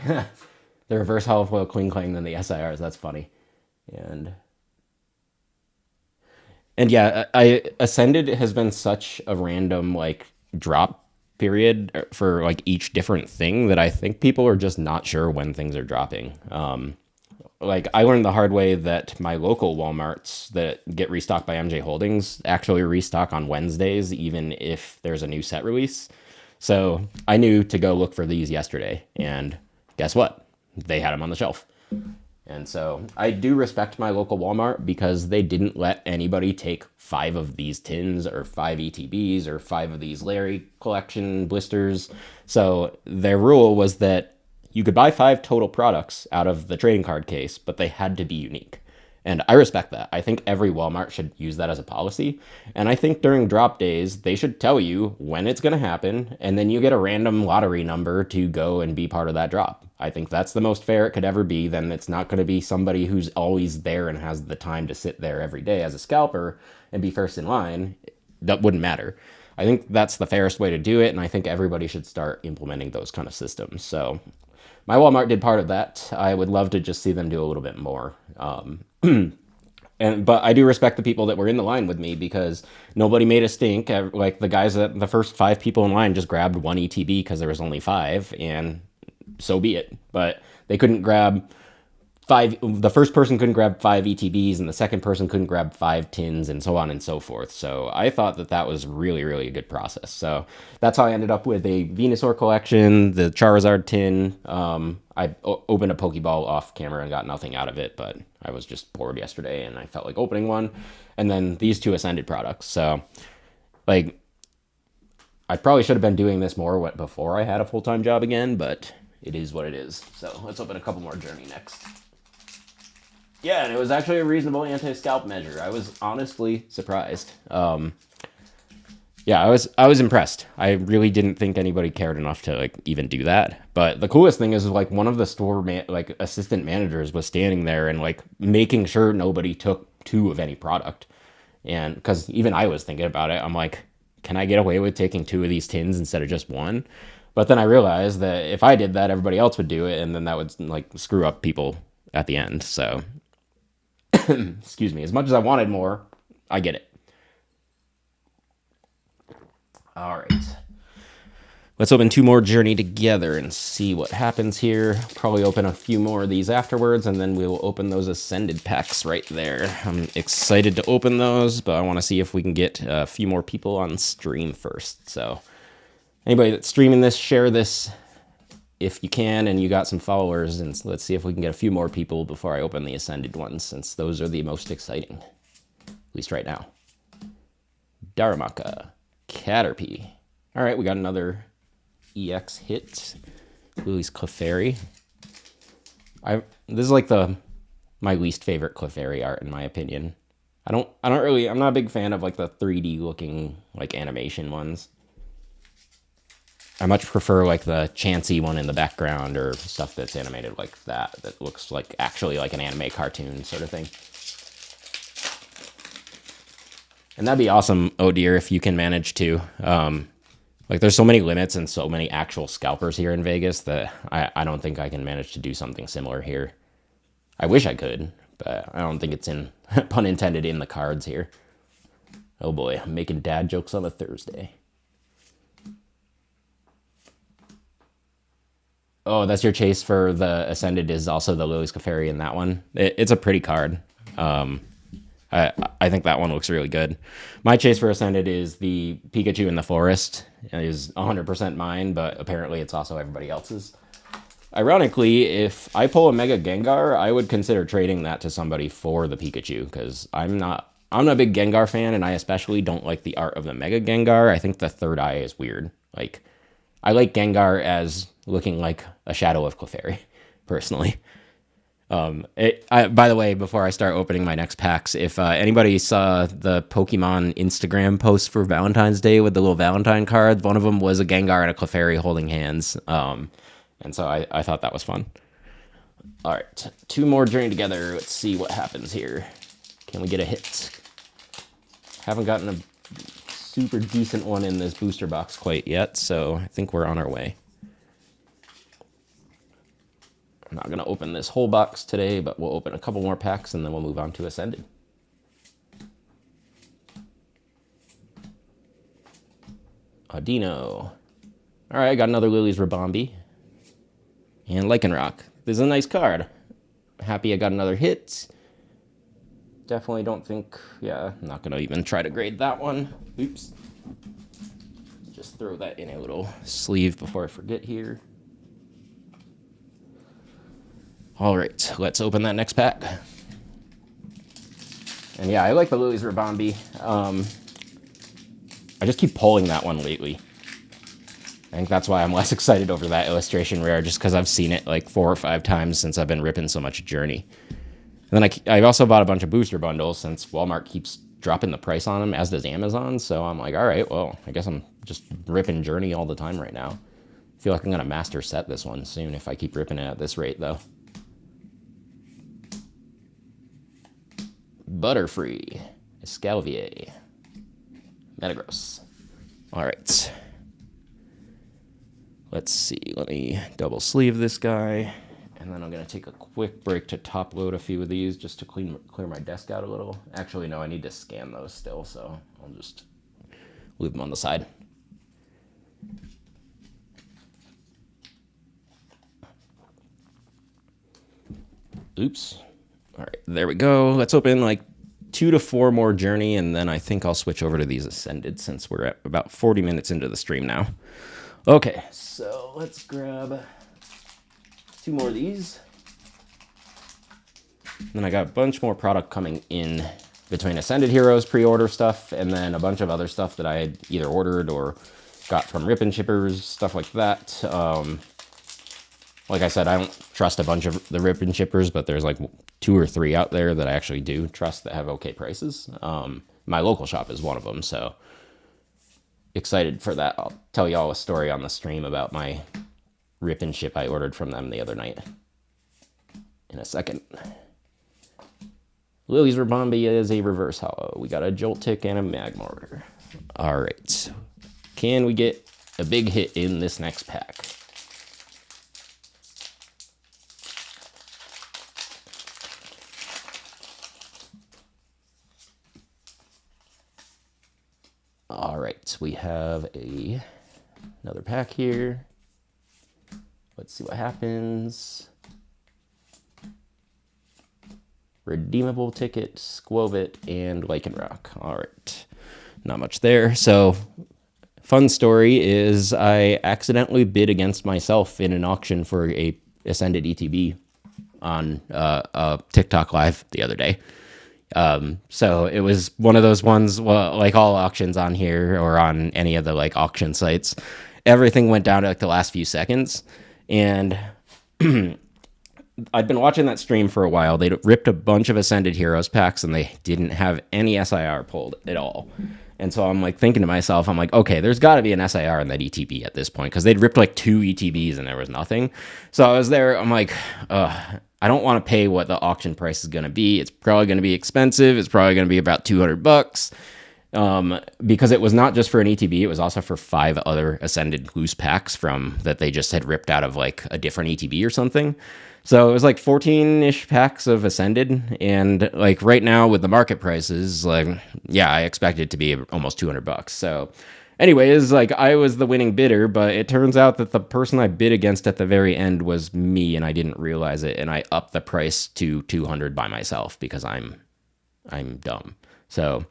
The reverse holofoil Kling Klang than the SIRs. That's funny. And yeah, I Ascended has been such a random like drop period for like each different thing that I think people are just not sure when things are dropping. Like I learned the hard way that my local Walmarts that get restocked by MJ Holdings actually restock on Wednesdays, even if there's a new set release. So I knew to go look for these yesterday, and guess what? They had them on the shelf. And so I do respect my local Walmart because they didn't let anybody take 5 of these tins or 5 ETBs or 5 of these Larry collection blisters. So their rule was that you could buy 5 total products out of the trading card case, but they had to be unique. And I respect that. I think every Walmart should use that as a policy. And I think during drop days, they should tell you when it's going to happen, and then you get a random lottery number to go and be part of that drop. I think that's the most fair it could ever be. Then it's not going to be somebody who's always there and has the time to sit there every day as a scalper and be first in line. That wouldn't matter. I think that's the fairest way to do it, and I think everybody should start implementing those kind of systems. So my Walmart did part of that. I would love to just see them do a little bit more. But I do respect the people that were in the line with me because nobody made a stink. Like the guys that the first 5 people in line just grabbed 1 ETB because there was only 5, and so be it. But they couldn't grab 5. The first person couldn't grab 5 ETBs, and the second person couldn't grab 5 tins, and so on and so forth. So I thought that was really, really a good process. So that's how I ended up with a Venusaur collection, the Charizard tin. I opened a Pokeball off camera and got nothing out of it, but I was just bored yesterday and I felt like opening one. And then these 2 Ascended products. So, like, I probably should have been doing this more before I had a full-time job again, but it is what it is. So let's open a couple more Journey next. Yeah, and it was actually a reasonable anti-scalp measure. I was honestly surprised. Yeah, I was impressed. I really didn't think anybody cared enough to like even do that. But the coolest thing is like one of the store assistant managers was standing there and like making sure nobody took 2 of any product. And because even I was thinking about it, I'm like, can I get away with taking 2 of these tins instead of just 1? But then I realized that if I did that, everybody else would do it, and then that would like screw up people at the end. So, excuse me. As much as I wanted more, I get it. All right. Let's open 2 more Journey together and see what happens here. Probably open a few more of these afterwards, and then we will open those Ascended packs right there. I'm excited to open those, but I want to see if we can get a few more people on stream first. So anybody that's streaming this, share this if you can, and you got some followers, and let's see if we can get a few more people before I open the Ascended ones, since those are the most exciting, at least right now. Darumaka, Caterpie. All right, we got another EX hit. Lily's Clefairy. This is like my least favorite Clefairy art in my opinion. I'm not a big fan of like the 3D looking like animation ones. I much prefer like the Chansey one in the background or stuff that's animated like that looks like actually like an anime cartoon sort of thing. And that'd be awesome, oh dear, if you can manage to. Like, there's so many limits and so many actual scalpers here in Vegas that I don't think I can manage to do something similar here. I wish I could, but I don't think it's in, pun intended, in the cards here. Oh boy, I'm making dad jokes on a Thursday. Oh, that's your chase for the Ascended is also the Lily's Clefairy in that one. It's a pretty card. I think that one looks really good. My chase for Ascended is the Pikachu in the Forest. It is 100% mine, but apparently it's also everybody else's. Ironically, if I pull a Mega Gengar, I would consider trading that to somebody for the Pikachu, because I'm not a big Gengar fan, and I especially don't like the art of the Mega Gengar. I think the third eye is weird. Like, I like Gengar as looking like a shadow of Clefairy, personally. By the way, before I start opening my next packs, if anybody saw the Pokemon Instagram post for Valentine's Day with the little Valentine card, one of them was a Gengar and a Clefairy holding hands. And so I thought that was fun. All right, 2 more Journey together. Let's see what happens here. Can we get a hit? Haven't gotten a super decent one in this booster box quite yet, so I think we're on our way. I'm not going to open this whole box today, but we'll open a couple more packs and then we'll move on to Ascended. Audino. All right, I got another Lily's Ribombee. And Lycanroc. This is a nice card. Happy I got another hit. Definitely don't think... Yeah, I'm not going to even try to grade that one. Oops. Just throw that in a little sleeve before I forget here. All right, let's open that next pack. And yeah, I like the Lily's Ribombee. I just keep pulling that one lately. I think that's why I'm less excited over that illustration rare, just because I've seen it like 4 or 5 times since I've been ripping so much Journey. And then I've also bought a bunch of booster bundles since Walmart keeps dropping the price on them, as does Amazon. So I'm like, all right, well, I guess I'm just ripping Journey all the time right now. I feel like I'm going to master set this one soon if I keep ripping it at this rate, though. Butterfree, Escalvier, Metagross. All right. Let's see. Let me double sleeve this guy. And then I'm going to take a quick break to top load a few of these just to clear my desk out a little. Actually, no, I need to scan those still, so I'll just leave them on the side. Oops. All right, there we go. Let's open like 2 to 4 more Journey, and then I think I'll switch over to these Ascended since we're at about 40 minutes into the stream now. Okay, so let's grab 2 more of these. And then I got a bunch more product coming in between Ascended Heroes pre-order stuff and then a bunch of other stuff that I had either ordered or got from Rip and Chippers, stuff like that. Like I said, I don't trust a bunch of the Rip and Chippers, but there's like 2 or 3 out there that I actually do trust that have okay prices. My local shop is one of them, so excited for that. I'll tell y'all a story on the stream about my Rip and Ship I ordered from them the other night in a second. Lily's Ribombee is a reverse hollow. We got a Joltik and a Magmar. All right. Can we get a big hit in this next pack? All right, we have another pack here. Let's see what happens. Redeemable ticket, Squovit, and Lycanroc. All right, not much there. So, fun story is I accidentally bid against myself in an auction for a Ascended ETB on TikTok Live the other day. So it was one of those ones, well, like all auctions on here or on any of the like auction sites, everything went down to like the last few seconds. And I'd been watching that stream for a while. They ripped a bunch of Ascended Heroes packs and they didn't have any SIR pulled at all. And so I'm like thinking to myself, I'm like, okay, there's got to be an SIR in that ETB at this point because they'd ripped like 2 ETBs and there was nothing. So I was there. I'm like, I don't want to pay what the auction price is going to be. It's probably going to be expensive. It's probably going to be about $200. Because it was not just for an ETB, it was also for 5 other Ascended loose packs from that they just had ripped out of like a different ETB or something. So it was like 14-ish packs of Ascended, and like right now with the market prices, like yeah, I expect it to be almost $200. So anyways, like I was the winning bidder, but it turns out that the person I bid against at the very end was me, and I didn't realize it, and I upped the price to $200 by myself because I'm dumb. So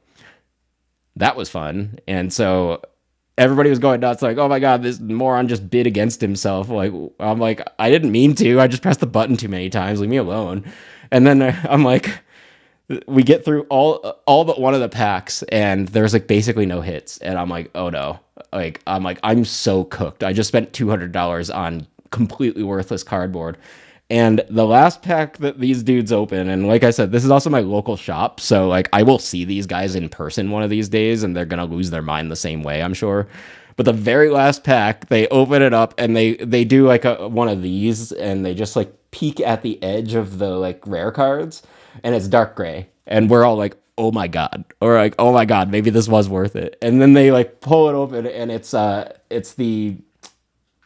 that was fun. And so everybody was going nuts, like, oh my God, this moron just bid against himself. Like, I'm like, I didn't mean to. I just pressed the button too many times. Leave me alone. And then I'm like, we get through all but one of the packs, and there's like basically no hits. And I'm like, oh no. Like, I'm so cooked. I just spent $200 on completely worthless cardboard. And the last pack that these dudes open, and like I said, this is also my local shop, so like I will see these guys in person one of these days, and they're gonna lose their mind the same way, I'm sure. But the very last pack, they open it up and they do like one of these, and they just like peek at the edge of the like rare cards, and it's dark gray, and we're all like, oh my God, or like, oh my God, maybe this was worth it. And then they like pull it open, and it's the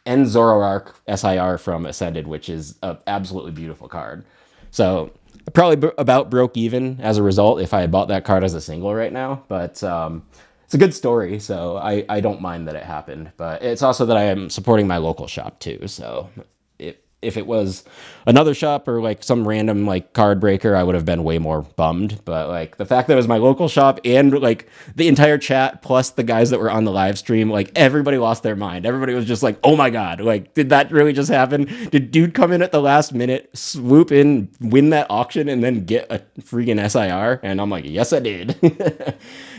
and Zoroark SIR from Ascended, which is an absolutely beautiful card. So I probably about broke even as a result if I had bought that card as a single right now. But it's a good story, so I don't mind that it happened. But it's also that I am supporting my local shop too. So if it was another shop or like some random like card breaker, I would have been way more bummed. But like the fact that it was my local shop and like the entire chat plus the guys that were on the live stream, like everybody lost their mind. Everybody was just like, oh my God, like did that really just happen? Did dude come in at the last minute, swoop in, win that auction, and then get a freaking SIR? And I'm like, yes, I did.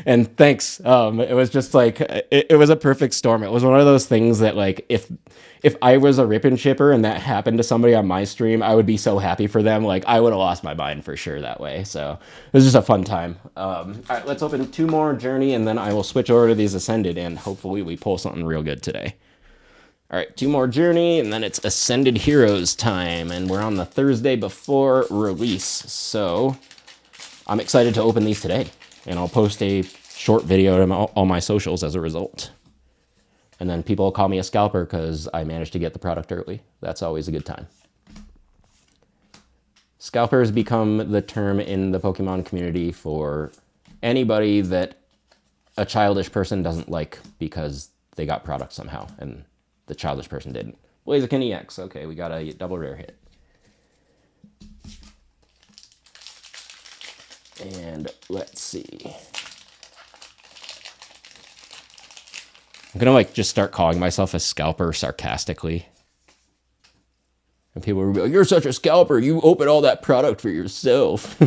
And thanks. It was just like, it was a perfect storm. It was one of those things that like, if I was a rip and shipper and that happened to somebody on my stream, I would be so happy for them. Like I would have lost my mind for sure that way. So it was just a fun time. All right, let's open 2 more Journey, and then I will switch over to these Ascended, and hopefully we pull something real good today. All right, 2 more Journey, and then it's Ascended Heroes time, and we're on the Thursday before release. So I'm excited to open these today, and I'll post a short video to all my socials as a result. And then people will call me a scalper because I managed to get the product early. That's always a good time. Scalper has become the term in the Pokemon community for anybody that a childish person doesn't like because they got product somehow, and the childish person didn't. Blaziken EX. Okay, we got a double rare hit. And let's see. I'm gonna like just start calling myself a scalper sarcastically. And people will be like, you're such a scalper, you open all that product for yourself.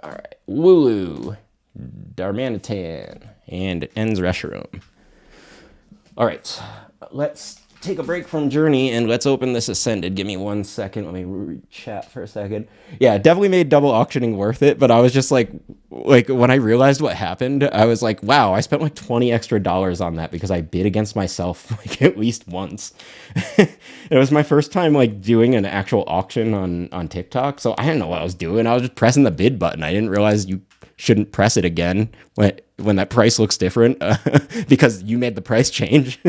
Alright, Wooloo, Darmanitan, and Ends Reshiram. Alright, let's take a break from Journey and let's open this Ascended. Give me 1 second. Let me chat for a second. Yeah, definitely made double auctioning worth it, but I was just like when I realized what happened, I was like, wow, I spent like $20 extra on that because I bid against myself like at least once. It was my first time like doing an actual auction on TikTok, so I didn't know what I was doing. I was just pressing the bid button. I didn't realize you shouldn't press it again when that price looks different because you made the price change.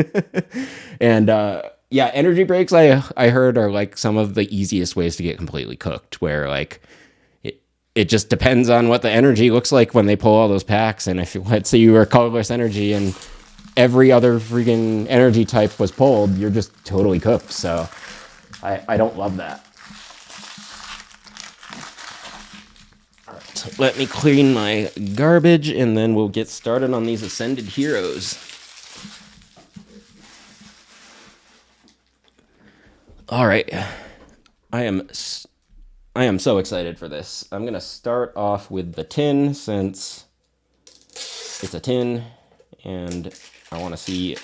And yeah, energy breaks I heard are like some of the easiest ways to get completely cooked, where like it just depends on what the energy looks like when they pull all those packs. And if, let's say you were colorless energy and every other freaking energy type was pulled, you're just totally cooked. So I don't love that. All right, let me clean my garbage and then we'll get started on these Ascended Heroes. All right, I am so excited for this. I'm gonna start off with the tin since it's a tin and I want to see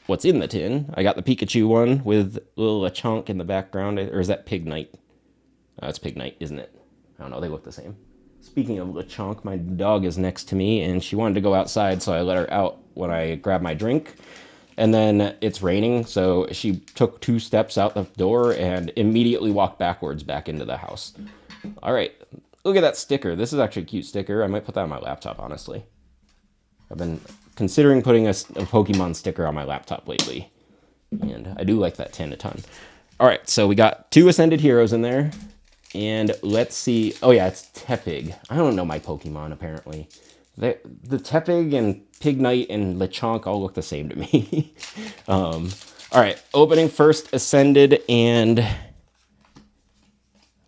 what's in the tin. I got the Pikachu one with little Lechonk in the background, or is that Pignite? It's Pignite, isn't it? I don't know, they look the same. Speaking of Lechonk, my dog is next to me and she wanted to go outside, so I let her out when I grabbed my drink. And then it's raining, so she took 2 steps out the door and immediately walked backwards back into the house. All right, look at that sticker. This is actually a cute sticker. I might put that on my laptop, honestly. I've been considering putting a Pokemon sticker on my laptop lately, and I do like that tin a ton. All right, so we got 2 Ascended Heroes in there, and let's see. Oh yeah, it's Tepig. I don't know my Pokemon, apparently. The Tepig and Pignite and Lechonk all look the same to me. All right, opening first Ascended, and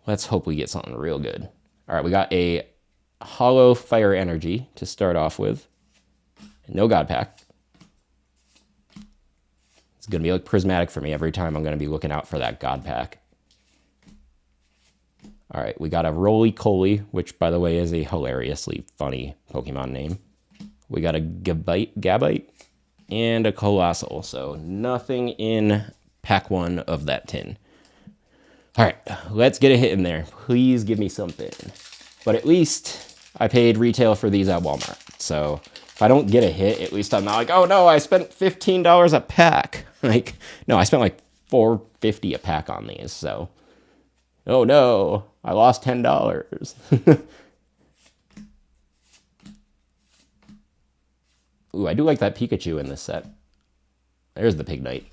let's hope we get something real good. All right, we got a Holo Fire Energy to start off with. No God Pack. It's going to be like prismatic for me every time. I'm going to be looking out for that God Pack. All right, we got a Roly-Coly, which, by the way, is a hilariously funny Pokemon name. We got a Gabite, and a Colossal, so nothing in pack 1 of that tin. All right, let's get a hit in there. Please give me something. But at least I paid retail for these at Walmart, so if I don't get a hit, at least I'm not like, oh no, I spent $15 a pack. Like, no, I spent like $4.50 a pack on these, so... Oh no, I lost $10. Ooh, I do like that Pikachu in this set. There's the Pignite.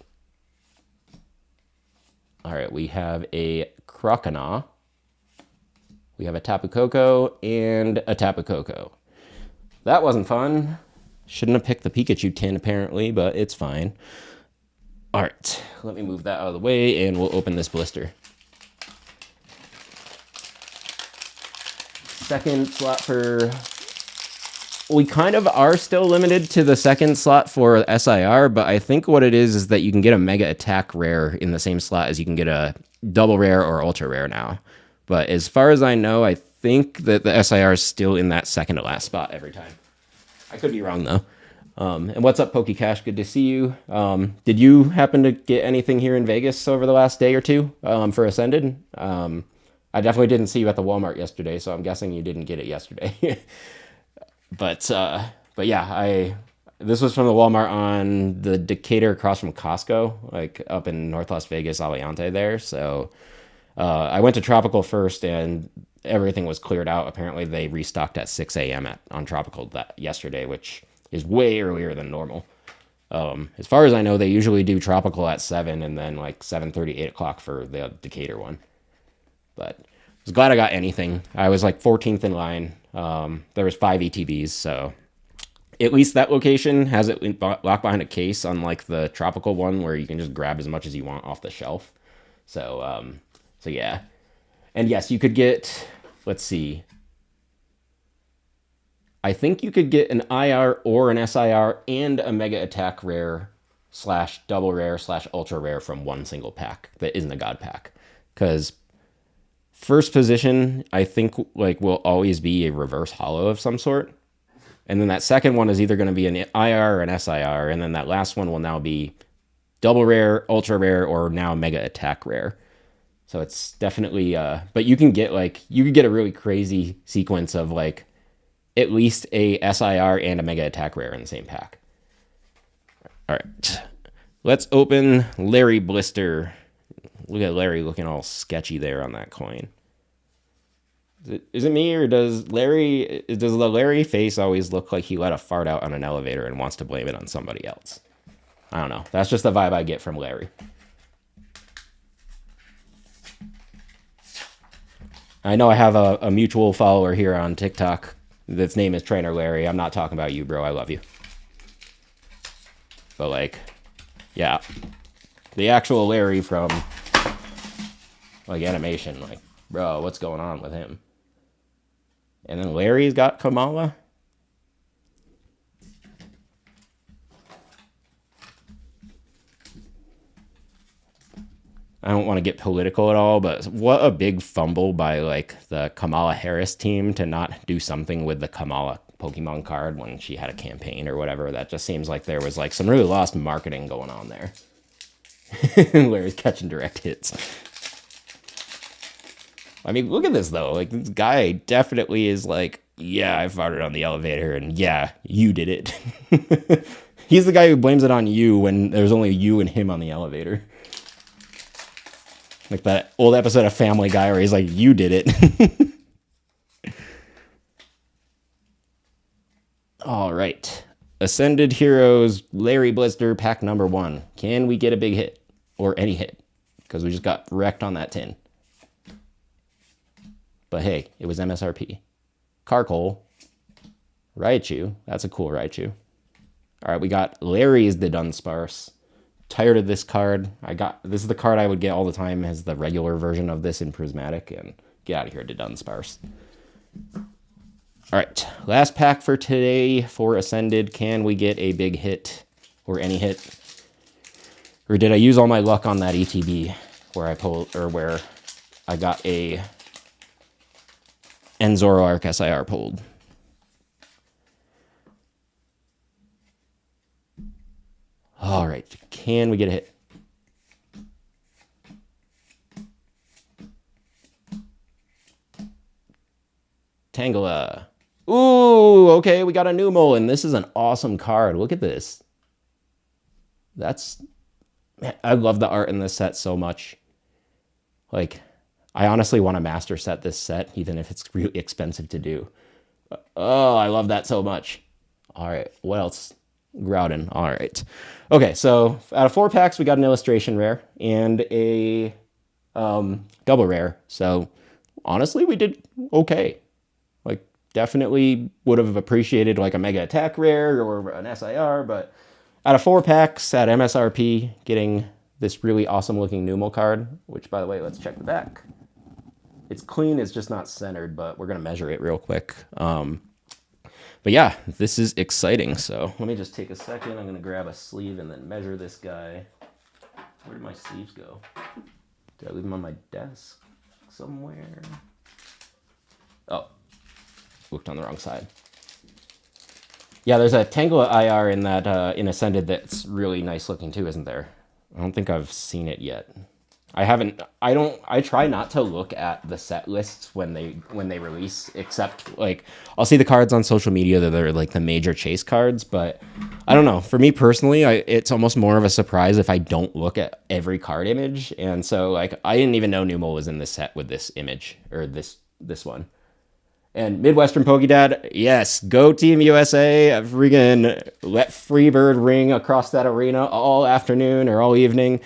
All right, we have a Croconaw. We have a Tapu Koko and a Tapu Koko. That wasn't fun. Shouldn't have picked the Pikachu tin, apparently, but it's fine. All right, let me move that out of the way, and we'll open this blister. Second slot for... We kind of are still limited to the second slot for SIR, but I think what it is that you can get a Mega Attack rare in the same slot as you can get a double rare or ultra rare now. But as far as I know, I think that the SIR is still in that second to last spot every time. I could be wrong, though. And what's up, PokeCash? Good to see you. Did you happen to get anything here in Vegas over the last day or two for Ascended? I definitely didn't see you at the Walmart yesterday, so I'm guessing you didn't get it yesterday. But yeah, this was from the Walmart on the Decatur across from Costco, like up in North Las Vegas, Aliante there. So I went to Tropical first, and everything was cleared out. Apparently, they restocked at 6 a.m. on Tropical yesterday, which is way earlier than normal. As far as I know, they usually do Tropical at 7 and then like 7:30, 8 o'clock for the Decatur one. But I was glad I got anything. I was like 14th in line. There was 5 ETBs, so at least that location has it locked behind a case, unlike the Tropical one where you can just grab as much as you want off the shelf. So yeah. And yes, you could get, let's see. I think you could get an IR or an SIR and a Mega Attack rare / double rare / ultra rare from one single pack that isn't a God pack. Because first position, I think, like, will always be a reverse holo of some sort. And then that second one is either going to be an IR or an SIR. And then that last one will now be double rare, ultra rare, or now Mega Attack rare. So it's definitely, but you can get a really crazy sequence of like at least a SIR and a Mega Attack rare in the same pack. All right, let's open Larry Blister. Look at Larry looking all sketchy there on that coin. Is it me, or does the Larry face always look like he let a fart out on an elevator and wants to blame it on somebody else? I don't know. That's just the vibe I get from Larry. I know I have a mutual follower here on TikTok. That's name is Trainer Larry. I'm not talking about you, bro. I love you. But like, yeah, the actual Larry from like animation, like, bro, what's going on with him? And then Larry's got Kamala. I don't want to get political at all, but what a big fumble by like the Kamala Harris team to not do something with the Kamala Pokemon card when she had a campaign or whatever. That just seems like there was like some really lost marketing going on there. Larry's catching direct hits. I mean, look at this though. Like, this guy definitely is like, yeah, I farted on the elevator, and yeah, you did it. He's the guy who blames it on you when there's only you and him on the elevator. Like that old episode of Family Guy where he's like, you did it. All right. Ascended Heroes, Larry Blister, pack number 1. Can we get a big hit? Or any hit? Because we just got wrecked on that tin. But hey, it was MSRP. Carkol. Raichu. That's a cool Raichu. All right, we got Larry's the Dunsparce. Tired of this card. This is the card I would get all the time as the regular version of this in Prismatic, and get out of here to Dunsparce. All right, last pack for today for Ascended. Can we get a big hit or any hit? Or did I use all my luck on that ETB where I got a Zoroark SIR pulled? All right, can we get a hit? Tangela. Ooh, okay, we got a Numel, and this is an awesome card. Look at this. I love the art in this set so much. Like, I honestly want to master set this set, even if it's really expensive to do. Oh, I love that so much. All right, what else? Groudon. All right. Okay, so out of 4 packs, we got an illustration rare and a double rare. So honestly, we did okay. Like, definitely would have appreciated like a Mega Attack rare or an SIR, but out of 4 packs at MSRP, getting this really awesome looking Numel card, which by the way, let's check the back. It's clean, it's just not centered, but we're gonna measure it real quick. But yeah, this is exciting. So let me just take a second. I'm going to grab a sleeve and then measure this guy. Where did my sleeves go? Did I leave them on my desk somewhere? Oh, looked on the wrong side. Yeah, there's a Tangela IR in that in Ascended that's really nice looking too, isn't there? I don't think I've seen it yet. I try not to look at the set lists when they release, except like I'll see the cards on social media that are like the major chase cards, but I don't know. For me personally, it's almost more of a surprise if I don't look at every card image. And so like I didn't even know Numel was in this set with this image or this one. And Midwestern Pokédad, yes, go Team USA. Freaking let Freebird ring across that arena all afternoon or all evening.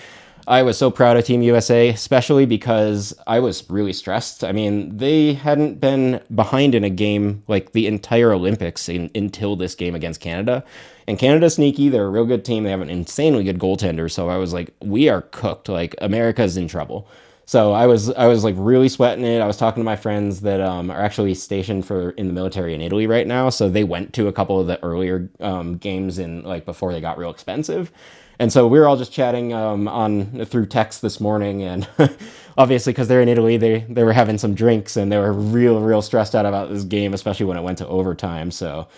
I was so proud of Team USA, especially because I was really stressed. I mean, they hadn't been behind in a game like the entire Olympics until this game against Canada. And Canada's sneaky. They're a real good team. They have an insanely good goaltender. So I was like, we are cooked. Like, America's in trouble. So I was like really sweating it. I was talking to my friends that are actually stationed in the military in Italy right now. So they went to a couple of the earlier games before they got real expensive. And so we were all just chatting through text this morning, and obviously because they're in Italy, they were having some drinks and they were real stressed out about this game, especially when it went to overtime. So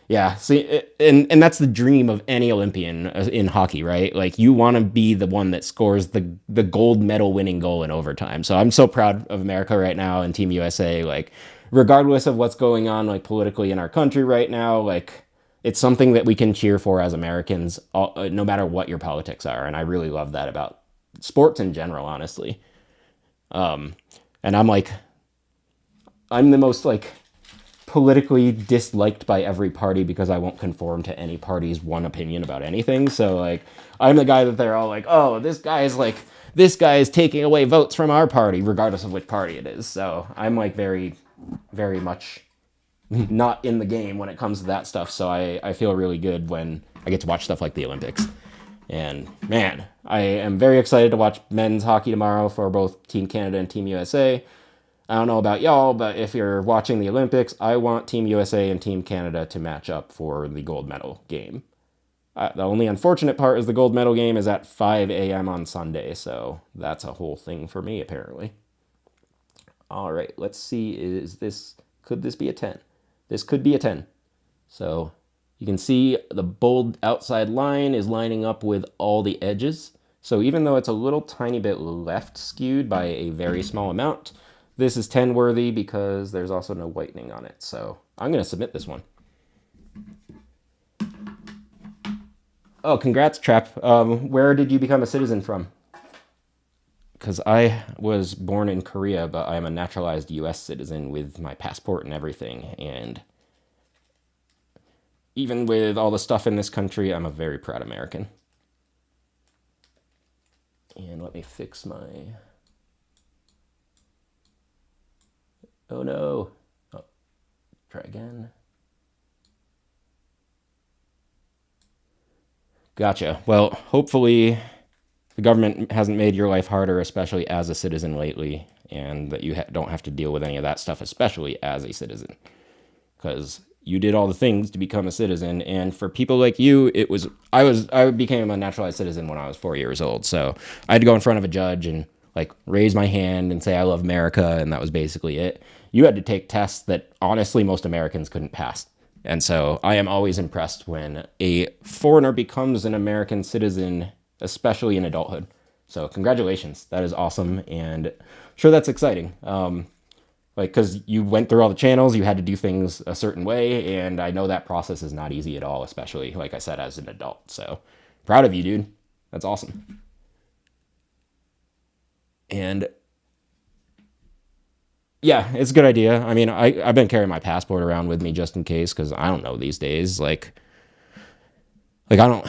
yeah, see, and that's the dream of any Olympian in hockey, right? Like you want to be the one that scores the gold medal winning goal in overtime. So I'm so proud of America right now and Team USA. Like regardless of what's going on like politically in our country right now, like. It's something that we can cheer for as Americans, no matter what your politics are. And I really love that about sports in general, honestly. And I'm the most like politically disliked by every party because I won't conform to any party's one opinion about anything. So like, I'm the guy that they're all like, oh, this guy is taking away votes from our party, regardless of which party it is. So I'm like very, very much not in the game when it comes to that stuff. So I feel really good when I get to watch stuff like the Olympics. And man, I am very excited to watch men's hockey tomorrow for both Team Canada and Team USA. I don't know about y'all, but if you're watching the Olympics, I want Team USA and Team Canada to match up for the gold medal game. The only unfortunate part is the gold medal game is at 5 a.m. on Sunday, so that's a whole thing for me, apparently. All right, let's see, could this be a 10? This could be a 10. So you can see the bold outside line is lining up with all the edges. So even though it's a little tiny bit left skewed by a very small amount, this is 10 worthy because there's also no whitening on it. So I'm going to submit this one. Oh, congrats, Trap. Where did you become a citizen from? Because I was born in Korea, but I'm a naturalized U.S. citizen with my passport and everything. And even with all the stuff in this country, I'm a very proud American. And let me fix my... Oh no. Oh, try again. Gotcha. Well, hopefully the government hasn't made your life harder, especially as a citizen lately, and that you don't have to deal with any of that stuff, especially as a citizen. Because you did all the things to become a citizen, and for people like you, I became a naturalized citizen when I was 4 years old, so I had to go in front of a judge and like raise my hand and say I love America, and that was basically it. You had to take tests that honestly most Americans couldn't pass. And so I am always impressed when a foreigner becomes an American citizen, especially in adulthood. So congratulations, that is awesome, and I'm sure that's exciting. Because you went through all the channels, you had to do things a certain way, and I know that process is not easy at all, especially, like I said, as an adult. So proud of you, dude. That's awesome. And yeah, it's a good idea. I mean, I've been carrying my passport around with me just in case, because I don't know these days. I'm not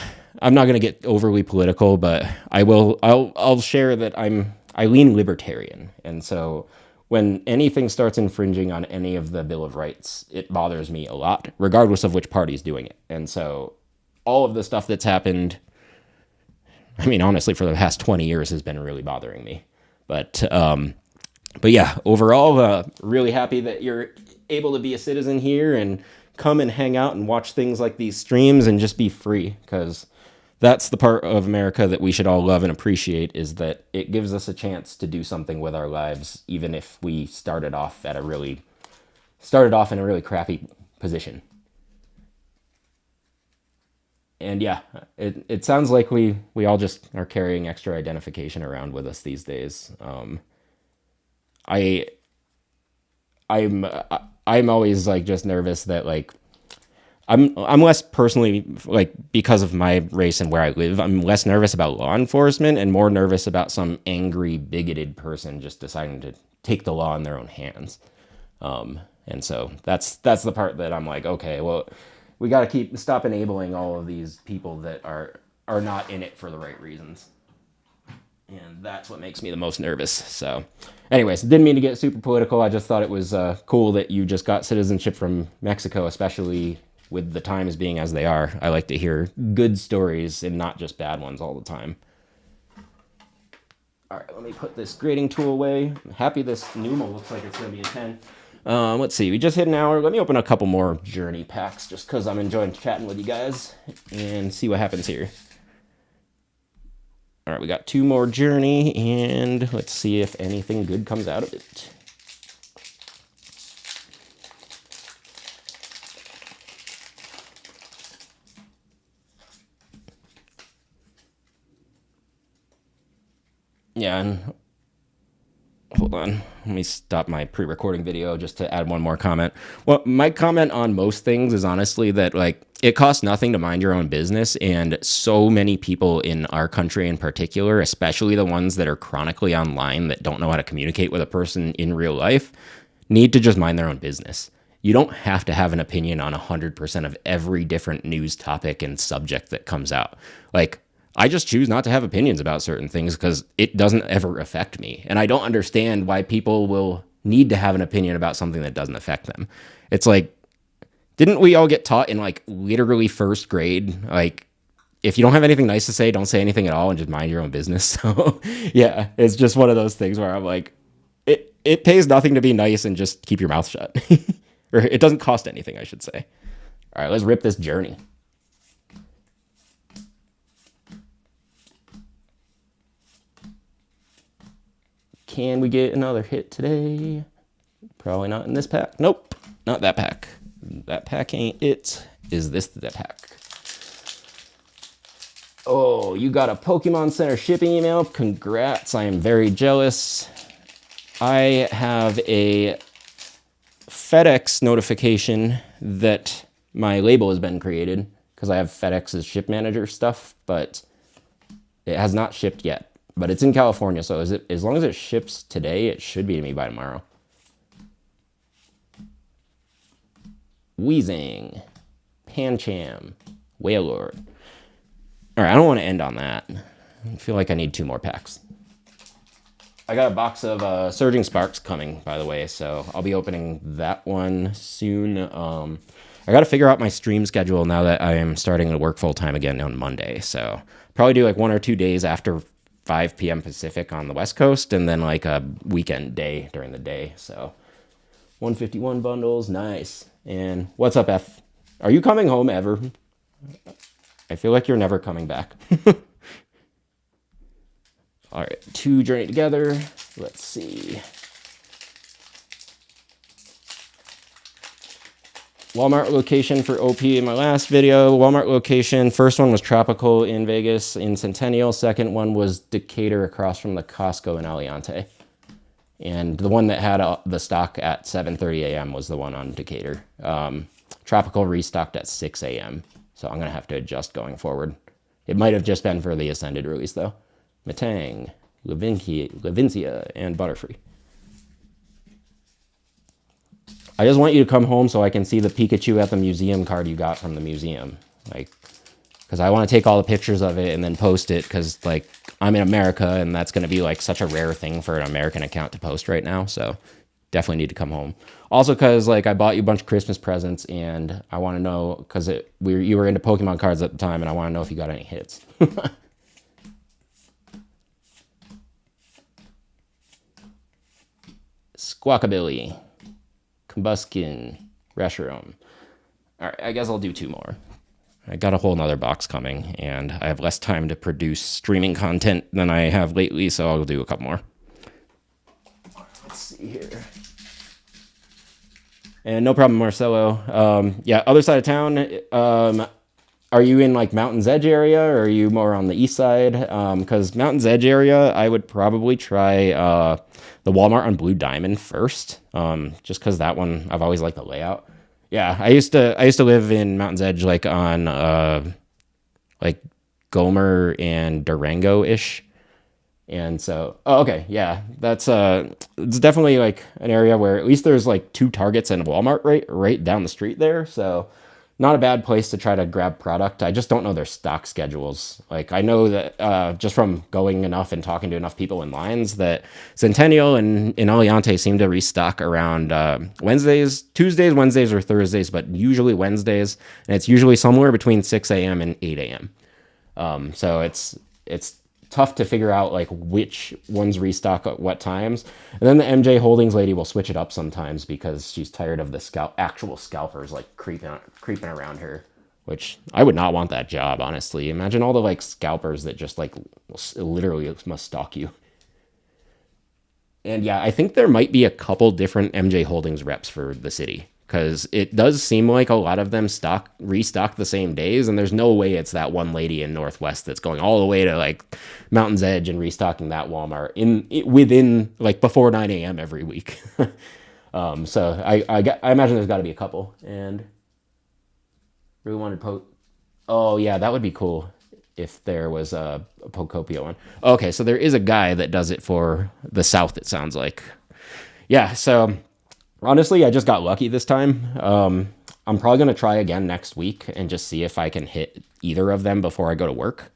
going to get overly political, but I'll share that I lean libertarian. And so when anything starts infringing on any of the Bill of Rights, it bothers me a lot, regardless of which party's doing it. And so all of the stuff that's happened, I mean, honestly, for the past 20 years has been really bothering me. But yeah, overall, really happy that you're able to be a citizen here and come and hang out and watch things like these streams and just be free, because that's the part of America that we should all love and appreciate, is that it gives us a chance to do something with our lives, even if we started off in a really crappy position. And yeah, it sounds like we all just are carrying extra identification around with us these days. I I'm always like just nervous that like I'm less personally, like, because of my race and where I live, I'm less nervous about law enforcement and more nervous about some angry, bigoted person just deciding to take the law in their own hands. And so that's the part that I'm like, okay, well, we got to stop enabling all of these people that are not in it for the right reasons. And that's what makes me the most nervous. So anyways, didn't mean to get super political. I just thought it was cool that you just got citizenship from Mexico, especially with the times being as they are. I like to hear good stories and not just bad ones all the time. All right, let me put this grading tool away. I'm happy this Numa looks like it's going to be a 10. Let's see, we just hit an hour. Let me open a couple more Journey packs just because I'm enjoying chatting with you guys and see what happens here. All right, we got 2 more Journey, and let's see if anything good comes out of it. Yeah, and hold on. Let me stop my pre-recording video just to add one more comment. Well, my comment on most things is honestly that, like, it costs nothing to mind your own business, and so many people in our country in particular, especially the ones that are chronically online that don't know how to communicate with a person in real life, need to just mind their own business. you don't have to have an opinion on 100% of every different news topic and subject that comes out. Like, I just choose not to have opinions about certain things because it doesn't ever affect me. And I don't understand why people will need to have an opinion about something that doesn't affect them. It's like, didn't we all get taught in like literally first grade? Like, if you don't have anything nice to say, don't say anything at all and just mind your own business. So, yeah, it's just one of those things where I'm like, it pays nothing to be nice and just keep your mouth shut. Or it doesn't cost anything, I should say. All right, let's rip this journey. Can we get another hit today? Probably not in this pack. Nope, not that pack. That pack ain't it. Is this the pack? Oh, you got a Pokemon Center shipping email. Congrats. I am very jealous. I have a FedEx notification that my label has been created because I have FedEx's ship manager stuff, but it has not shipped yet. But it's in California, so as long as it ships today, it should be to me by tomorrow. Weezing, Pancham, Wailord. All right, I don't want to end on that. I feel like I need 2 more packs. I got a box of Surging Sparks coming, by the way, so I'll be opening that one soon. I got to figure out my stream schedule now that I am starting to work full-time again on Monday, so probably do like 1 or 2 days after 5 p.m. Pacific on the West Coast, and then like a weekend day during the day. So 151 bundles, nice. And what's up, F? Are you coming home ever? I feel like you're never coming back. All right, 2 Journey Together. Let's see. Walmart location for OP in my last video. Walmart location, first one was Tropical in Vegas in Centennial. Second one was Decatur across from the Costco in Aliante. And the one that had the stock at 7:30 a.m. was the one on Decatur. Tropical restocked at 6 a.m. So I'm going to have to adjust going forward. It might have just been for the Ascended release, though. Metang, Levincia, and Butterfree. I just want you to come home so I can see the Pikachu at the museum card you got from the museum. Like, because I want to take all the pictures of it and then post it because, like, I'm in America and that's going to be, like, such a rare thing for an American account to post right now. So definitely need to come home. Also because, like, I bought you a bunch of Christmas presents and I want to know, because you were into Pokemon cards at the time and I want to know if you got any hits. Squawkabilly. Combuskin, Reshiram. All right, I guess I'll do 2 more. I got a whole nother box coming, and I have less time to produce streaming content than I have lately, so I'll do a couple more. Let's see here. And no problem, Marcelo. Yeah, other side of town. Are you in like Mountain's Edge area, or are you more on the east side? Because Mountain's Edge area, I would probably try the Walmart on Blue Diamond first, just because that one I've always liked the layout. Yeah, I used to live in Mountain's Edge, like on like Gomer and Durango ish, and so okay, yeah, that's it's definitely like an area where at least there's like 2 Targets and Walmart right down the street there, so. Not a bad place to try to grab product. I just don't know their stock schedules. Like, I know that just from going enough and talking to enough people in lines that Centennial and Aliante seem to restock around Wednesdays, Tuesdays, Wednesdays, or Thursdays, but usually Wednesdays. And it's usually somewhere between 6 a.m. and 8 a.m. So it's tough to figure out like which ones restock at what times. And then the MJ Holdings lady will switch it up sometimes because she's tired of the actual scalpers like creeping around her, which I would not want that job, honestly. Imagine all the like scalpers that just like literally must stalk you. And yeah, I think there might be a couple different MJ Holdings reps for the city, because it does seem like a lot of them restock the same days, and there's no way it's that one lady in Northwest that's going all the way to like Mountain's Edge and restocking that Walmart within like before 9 a.m. every week. So I imagine there's got to be a couple. And really wanted oh yeah, that would be cool if there was a Pokopia one. Okay, so there is a guy that does it for the South, it sounds like. Yeah, so Honestly, I just got lucky this time. I'm probably going to try again next week and just see if I can hit either of them before I go to work.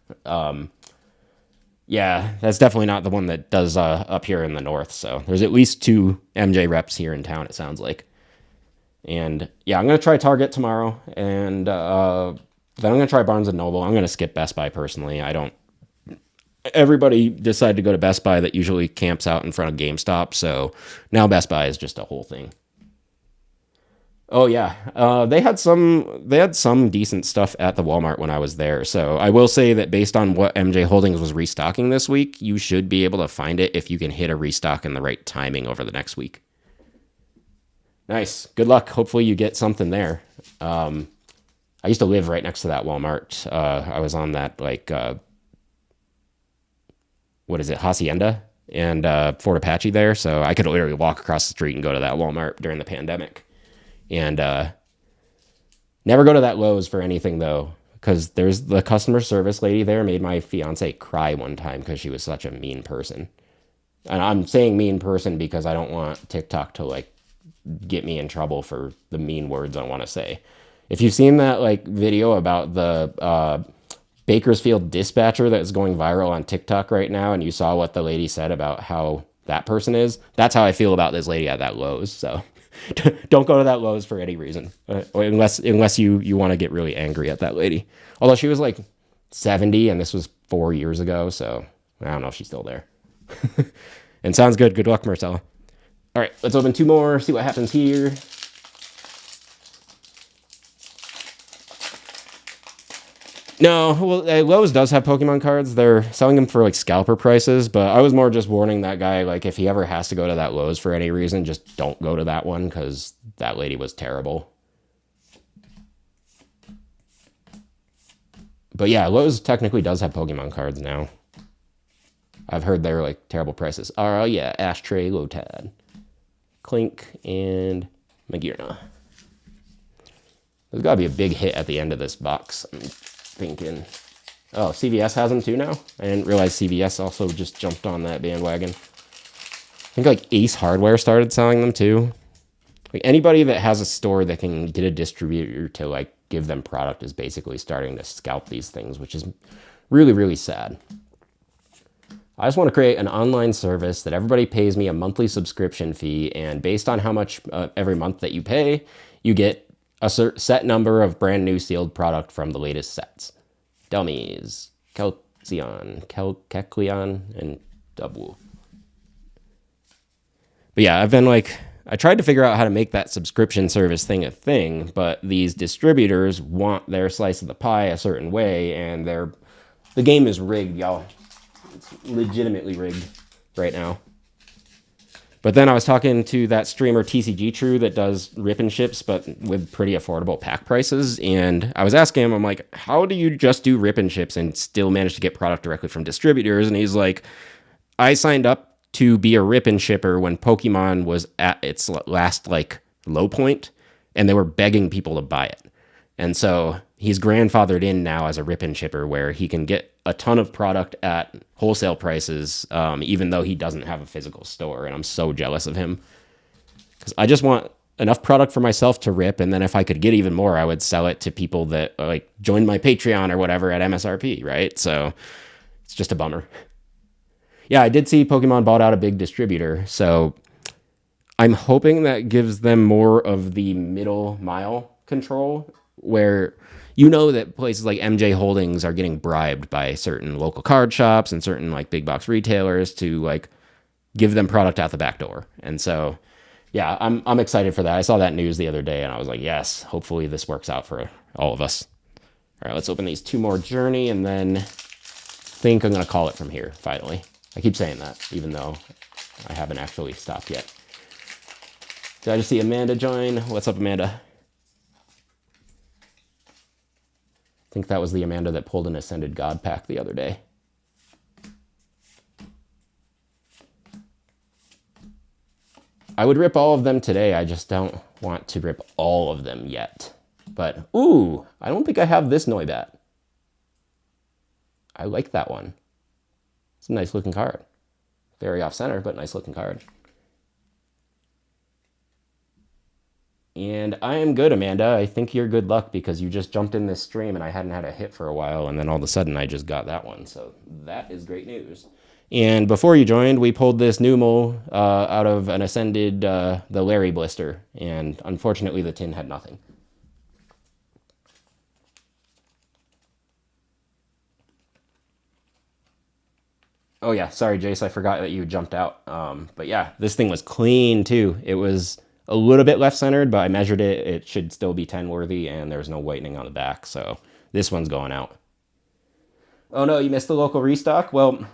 Yeah, that's definitely not the one that does up here in the north. So there's at least two MJ reps here in town, it sounds like. And yeah, I'm going to try Target tomorrow. And then I'm going to try Barnes& and Noble. I'm going to skip Best Buy personally. I don't. Everybody decided to go to Best Buy that usually camps out in front of GameStop. So now Best Buy is just a whole thing. Oh yeah, they had some decent stuff at the Walmart when I was there. So I will say that based on what MJ Holdings was restocking this week, you should be able to find it if you can hit a restock in the right timing over the next week. Nice, good luck. Hopefully you get something there. I used to live right next to that Walmart. I was on that what is it, Hacienda and Fort Apache there, so I could literally walk across the street and go to that Walmart during the pandemic. And never go to that Lowe's for anything though, because there's the customer service lady there made my fiance cry one time because she was such a mean person. And I'm saying mean person because I don't want TikTok to like get me in trouble for the mean words I want to say. If you've seen that like video about the Bakersfield dispatcher that's going viral on TikTok right now, and you saw what the lady said about how that person is, that's how I feel about this lady at that Lowe's. So don't go to that Lowe's for any reason, unless you want to get really angry at that lady. Although she was like 70, and this was 4 years ago, so I don't know if she's still there. And sounds good. Good luck, Marcella. All right, let's open two more. See what happens here. No, well, Lowe's does have Pokemon cards. They're selling them for like scalper prices, but I was more just warning that guy, like, if he ever has to go to that Lowe's for any reason, just don't go to that one because that lady was terrible. But yeah, Lowe's technically does have Pokemon cards now. I've heard they're like terrible prices. Oh yeah, Ashtray, Lotad, Clink, and Magearna. There's got to be a big hit at the end of this box, I'm thinking. Oh, CVS has them too now? I didn't realize CVS also just jumped on that bandwagon. I think like Ace Hardware started selling them too. Like anybody that has a store that can get a distributor to like give them product is basically starting to scalp these things, which is really, really sad. I just want to create an online service that everybody pays me a monthly subscription fee, and based on how much every month that you pay, you get a set number of brand new sealed product from the latest sets. Dummies, Kecleon, and Double. But yeah, I tried to figure out how to make that subscription service thing a thing, but these distributors want their slice of the pie a certain way, and the game is rigged, y'all. It's legitimately rigged right now. But then I was talking to that streamer TCG True that does rip and ships, but with pretty affordable pack prices. And I was asking him, I'm like, how do you just do rip and ships and still manage to get product directly from distributors? And he's like, I signed up to be a rip and shipper when Pokemon was at its last like low point, and they were begging people to buy it. And so he's grandfathered in now as a rip and shipper where he can get a ton of product at wholesale prices, even though he doesn't have a physical store. And I'm so jealous of him because I just want enough product for myself to rip. And then if I could get even more, I would sell it to people that like joined my Patreon or whatever at MSRP. Right. So it's just a bummer. Yeah, I did see Pokemon bought out a big distributor. So I'm hoping that gives them more of the middle mile control where you know that places like MJ Holdings are getting bribed by certain local card shops and certain like big box retailers to like give them product out the back door. And so, yeah, I'm excited for that. I saw that news the other day and I was like, yes, hopefully this works out for all of us. All right, let's open these two more Journey and then think I'm going to call it from here, finally. I keep saying that, even though I haven't actually stopped yet. Did I just see Amanda join? What's up, Amanda? I think that was the Amanda that pulled an Ascended God pack the other day. I would rip all of them today. I just don't want to rip all of them yet. But, ooh, I don't think I have this Noibat. I like that one. It's a nice looking card. Very off center, but nice looking card. And I am good, Amanda. I think you're good luck because you just jumped in this stream and I hadn't had a hit for a while, and then all of a sudden I just got that one. So that is great news. And before you joined, we pulled this Numal out of an Ascended, the Larry blister, and unfortunately the tin had nothing. Oh yeah, sorry, Jace. I forgot that you jumped out. But yeah, this thing was clean too. It was a little bit left centered, but I measured it. It should still be 10 worthy, and there's no whitening on the back. So this one's going out. Oh no, you missed the local restock. Well,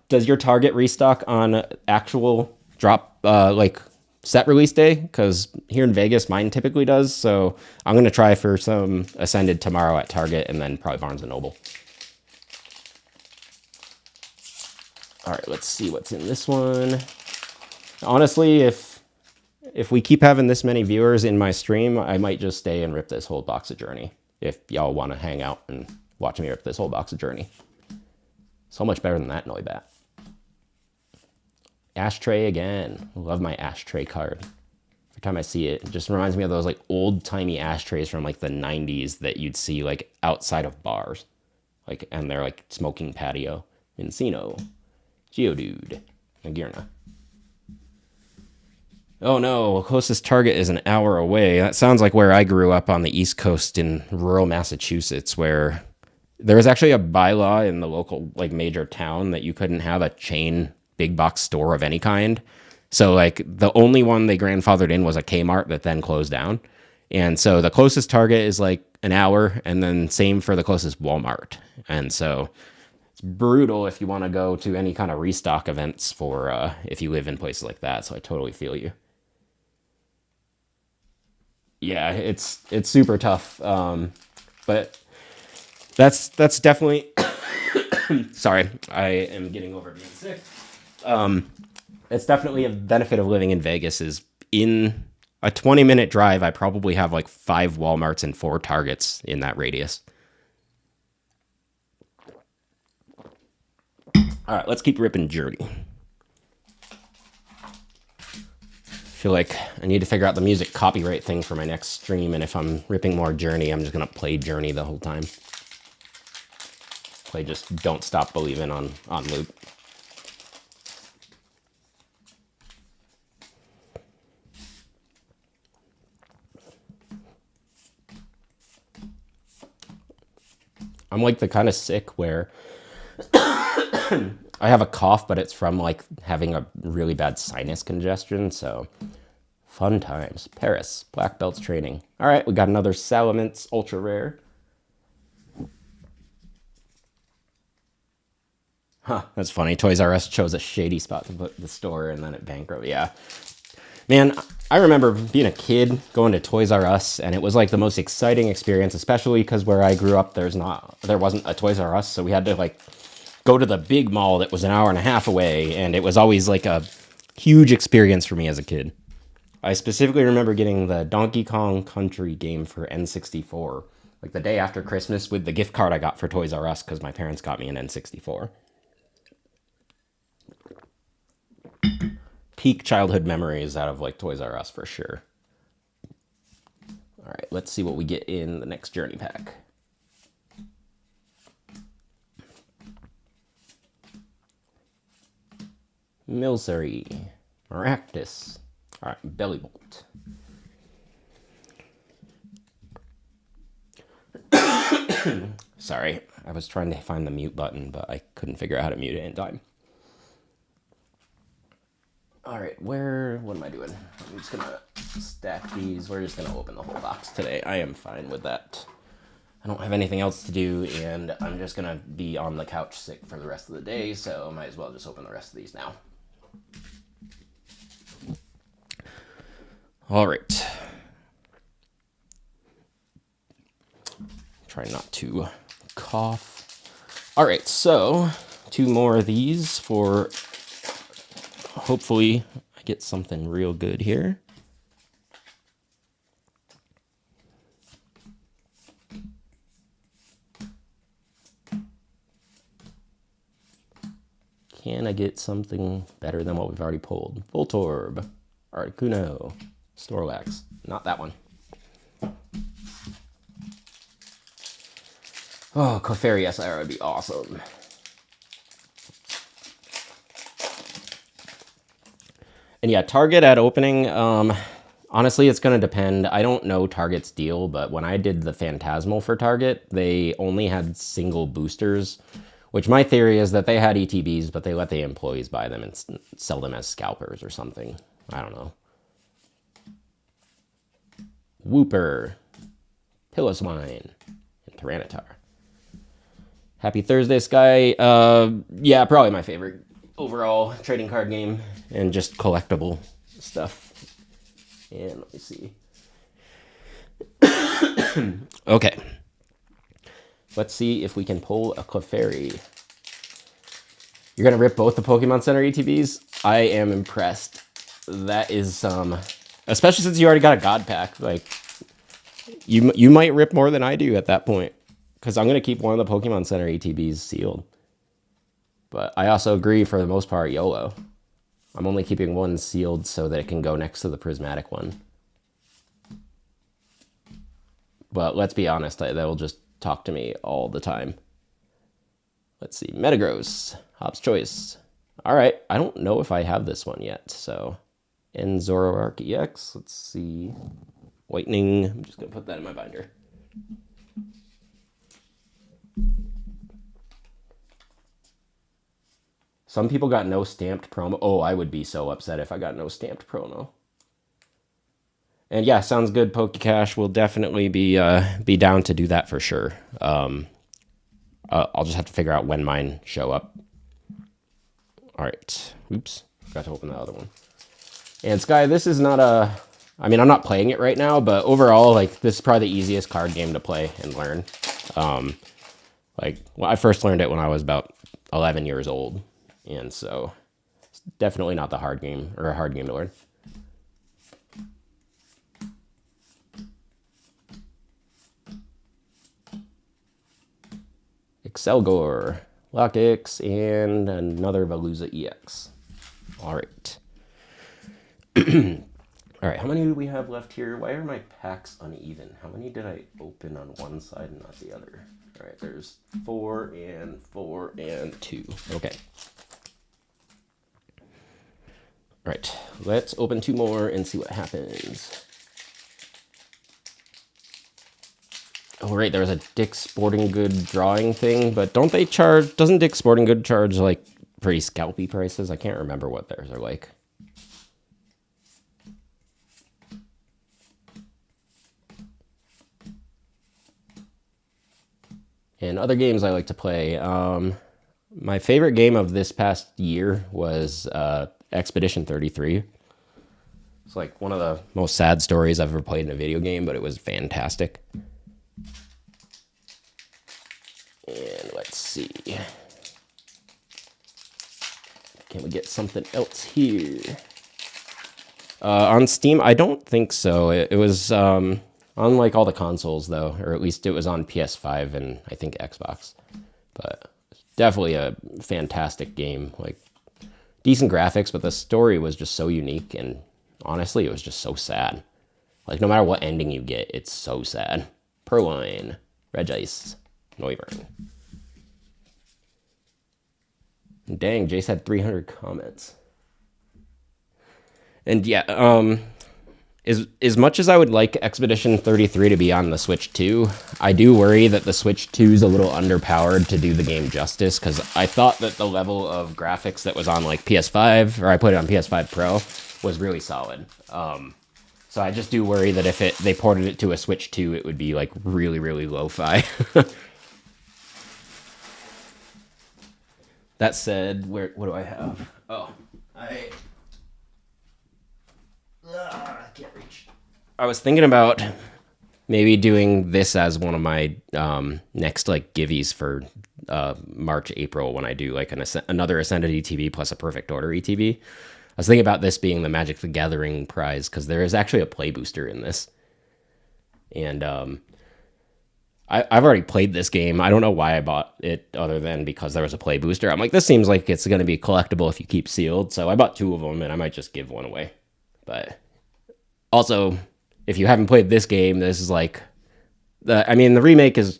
does your Target restock on actual drop like set release day? Because here in Vegas, mine typically does. So I'm gonna try for some Ascended tomorrow at Target, and then probably Barnes and Noble. All right, let's see what's in this one. Honestly, if we keep having this many viewers in my stream, I might just stay and rip this whole box of Journey. If y'all want to hang out and watch me rip this whole box of Journey. So much better than that Noibat. Ashtray again. Love my ashtray card. Every time I see it, it just reminds me of those like old-timey ashtrays from like the 90s that you'd see like outside of bars. Like, and they're like smoking patio. Encino. Geodude. Nagirna. Oh no, closest Target is an hour away. That sounds like where I grew up on the East Coast in rural Massachusetts, where there was actually a bylaw in the local like major town that you couldn't have a chain big box store of any kind. So like the only one they grandfathered in was a Kmart that then closed down. And so the closest Target is like an hour, and then same for the closest Walmart. And so it's brutal if you want to go to any kind of restock events for if you live in places like that. So I totally feel you. Yeah, it's super tough. But that's definitely sorry, I am getting over being sick. It's definitely a benefit of living in Vegas is in a 20-minute drive, I probably have like 5 Walmarts and 4 Targets in that radius. All right, let's keep ripping Journey. Feel like I need to figure out the music copyright thing for my next stream, and if I'm ripping more Journey, I'm just gonna play Journey the whole time. Play just Don't Stop Believin' on loop. I'm like the kind of sick where I have a cough, but it's from like having a really bad sinus congestion. So fun times. Paris, black belts training. All right, we got another Salamence ultra rare. Huh, that's funny. Toys R Us chose a shady spot to put the store and then it bankrupted. Yeah. Man, I remember being a kid going to Toys R Us, and it was like the most exciting experience, especially because where I grew up, there wasn't a Toys R Us, so we had to like go to the big mall that was an hour and a half away, and it was always like a huge experience for me as a kid. I specifically remember getting the Donkey Kong Country game for N64, like the day after Christmas with the gift card I got for Toys R Us because my parents got me an N64. Peak childhood memories out of like Toys R Us for sure. All right, let's see what we get in the next Journey pack. Milcery, Maractus. All right, Bellibolt. Sorry, I was trying to find the mute button, but I couldn't figure out how to mute it in time. All right, what am I doing? I'm just gonna stack these. We're just gonna open the whole box today. I am fine with that. I don't have anything else to do, and I'm just gonna be on the couch sick for the rest of the day, so I might as well just open the rest of these now. All right. Try not to cough. All right, so 2 more of these for hopefully I get something real good here. Can I get something better than what we've already pulled? Voltorb, Articuno, Snorlax. Not that one. Oh, Clefairy SIR would be awesome. And yeah, Target at opening, honestly, it's going to depend. I don't know Target's deal, but when I did the Phantasmal for Target, they only had single boosters, which my theory is that they had ETBs, but they let the employees buy them and sell them as scalpers or something. I don't know. Wooper, Piloswine, and Tyranitar. Happy Thursday, Sky. Yeah, probably my favorite overall trading card game and just collectible stuff. And let me see. Okay. Let's see if we can pull a Clefairy. You're going to rip both the Pokemon Center ETBs? I am impressed. That is, especially since you already got a God Pack. Like, you might rip more than I do at that point. Because I'm going to keep one of the Pokemon Center ETBs sealed. But I also agree, for the most part, YOLO. I'm only keeping one sealed so that it can go next to the prismatic one. But let's be honest, they will just talk to me all the time. Let's see, Metagross, Hop's Choice. All right, I don't know if I have this one yet, so. And Zoroark EX, let's see. Whitening, I'm just going to put that in my binder. Some people got no stamped promo. Oh, I would be so upset if I got no stamped promo. And yeah, sounds good, PokeCash. We'll definitely be down to do that for sure. I'll just have to figure out when mine show up. All right. Oops. Forgot to open the other one. And Sky, this is not a... I mean, I'm not playing it right now, but overall, like, this is probably the easiest card game to play and learn. Like, well, I first learned it when I was about 11 years old. And so, it's definitely not the hard game, or a hard game to learn. Excelgor, Lockix, and another Veluza EX. All right. All right, how many do we have left here? Why are my packs uneven? How many did I open on one side and not the other? All right, there's 4 and 4 and 2. Okay. All right, let's open 2 more and see what happens. Oh, right, there was a Dick's Sporting Good drawing thing, but don't they charge, doesn't Dick's Sporting Good charge, like, pretty scalpy prices? I can't remember what theirs are like. And other games I like to play, my favorite game of this past year was Expedition 33. It's like one of the most sad stories I've ever played in a video game, but it was fantastic. And let's see. Can we get something else here? On Steam, I don't think so. It was on like all the consoles though, or at least it was on PS5 and I think Xbox. But definitely a fantastic game. Like decent graphics, but the story was just so unique, and honestly, it was just so sad. Like no matter what ending you get, it's so sad. Purloin, Regice, Noivern. Dang, Jace had 300 comments. And yeah, as much as I would like Expedition 33 to be on the Switch 2, I do worry that the Switch 2 is a little underpowered to do the game justice, because I thought that the level of graphics that was on like PS5, or I put it on PS5 Pro, was really solid. So I just do worry that if they ported it to a Switch 2, it would be like really, really lo-fi. That said, what do I have? Oh, I can't reach. I was thinking about maybe doing this as one of my next like givvies for March, April, when I do like another Ascended ETB plus a Perfect Order ETB. I was thinking about this being the Magic the Gathering prize, because there is actually a play booster in this. And I've already played this game. I don't know why I bought it other than because there was a play booster. I'm like, this seems like it's going to be collectible if you keep sealed. So I bought 2 of them, and I might just give one away. But Also, if you haven't played this game, this is like the remake is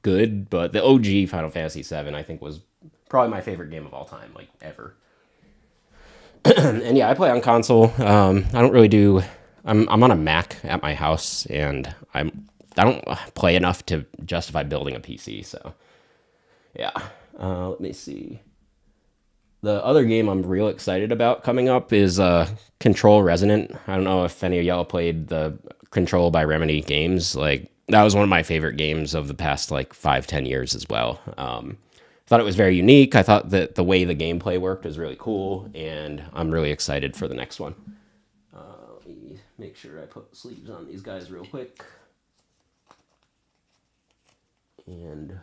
good, but the OG Final Fantasy VII I think was probably my favorite game of all time, like ever. And yeah, I play on console. I don't really do. I'm on a Mac at my house, and I don't play enough to justify building a PC. So yeah, let me see. The other game I'm real excited about coming up is Control Resonant. I don't know if any of y'all played the Control by Remedy games. Like that was one of my favorite games of the past like 5-10 years as well. Thought it was very unique. I thought that the way the gameplay worked was really cool, and I'm really excited for the next one. Let me make sure I put sleeves on these guys real quick. And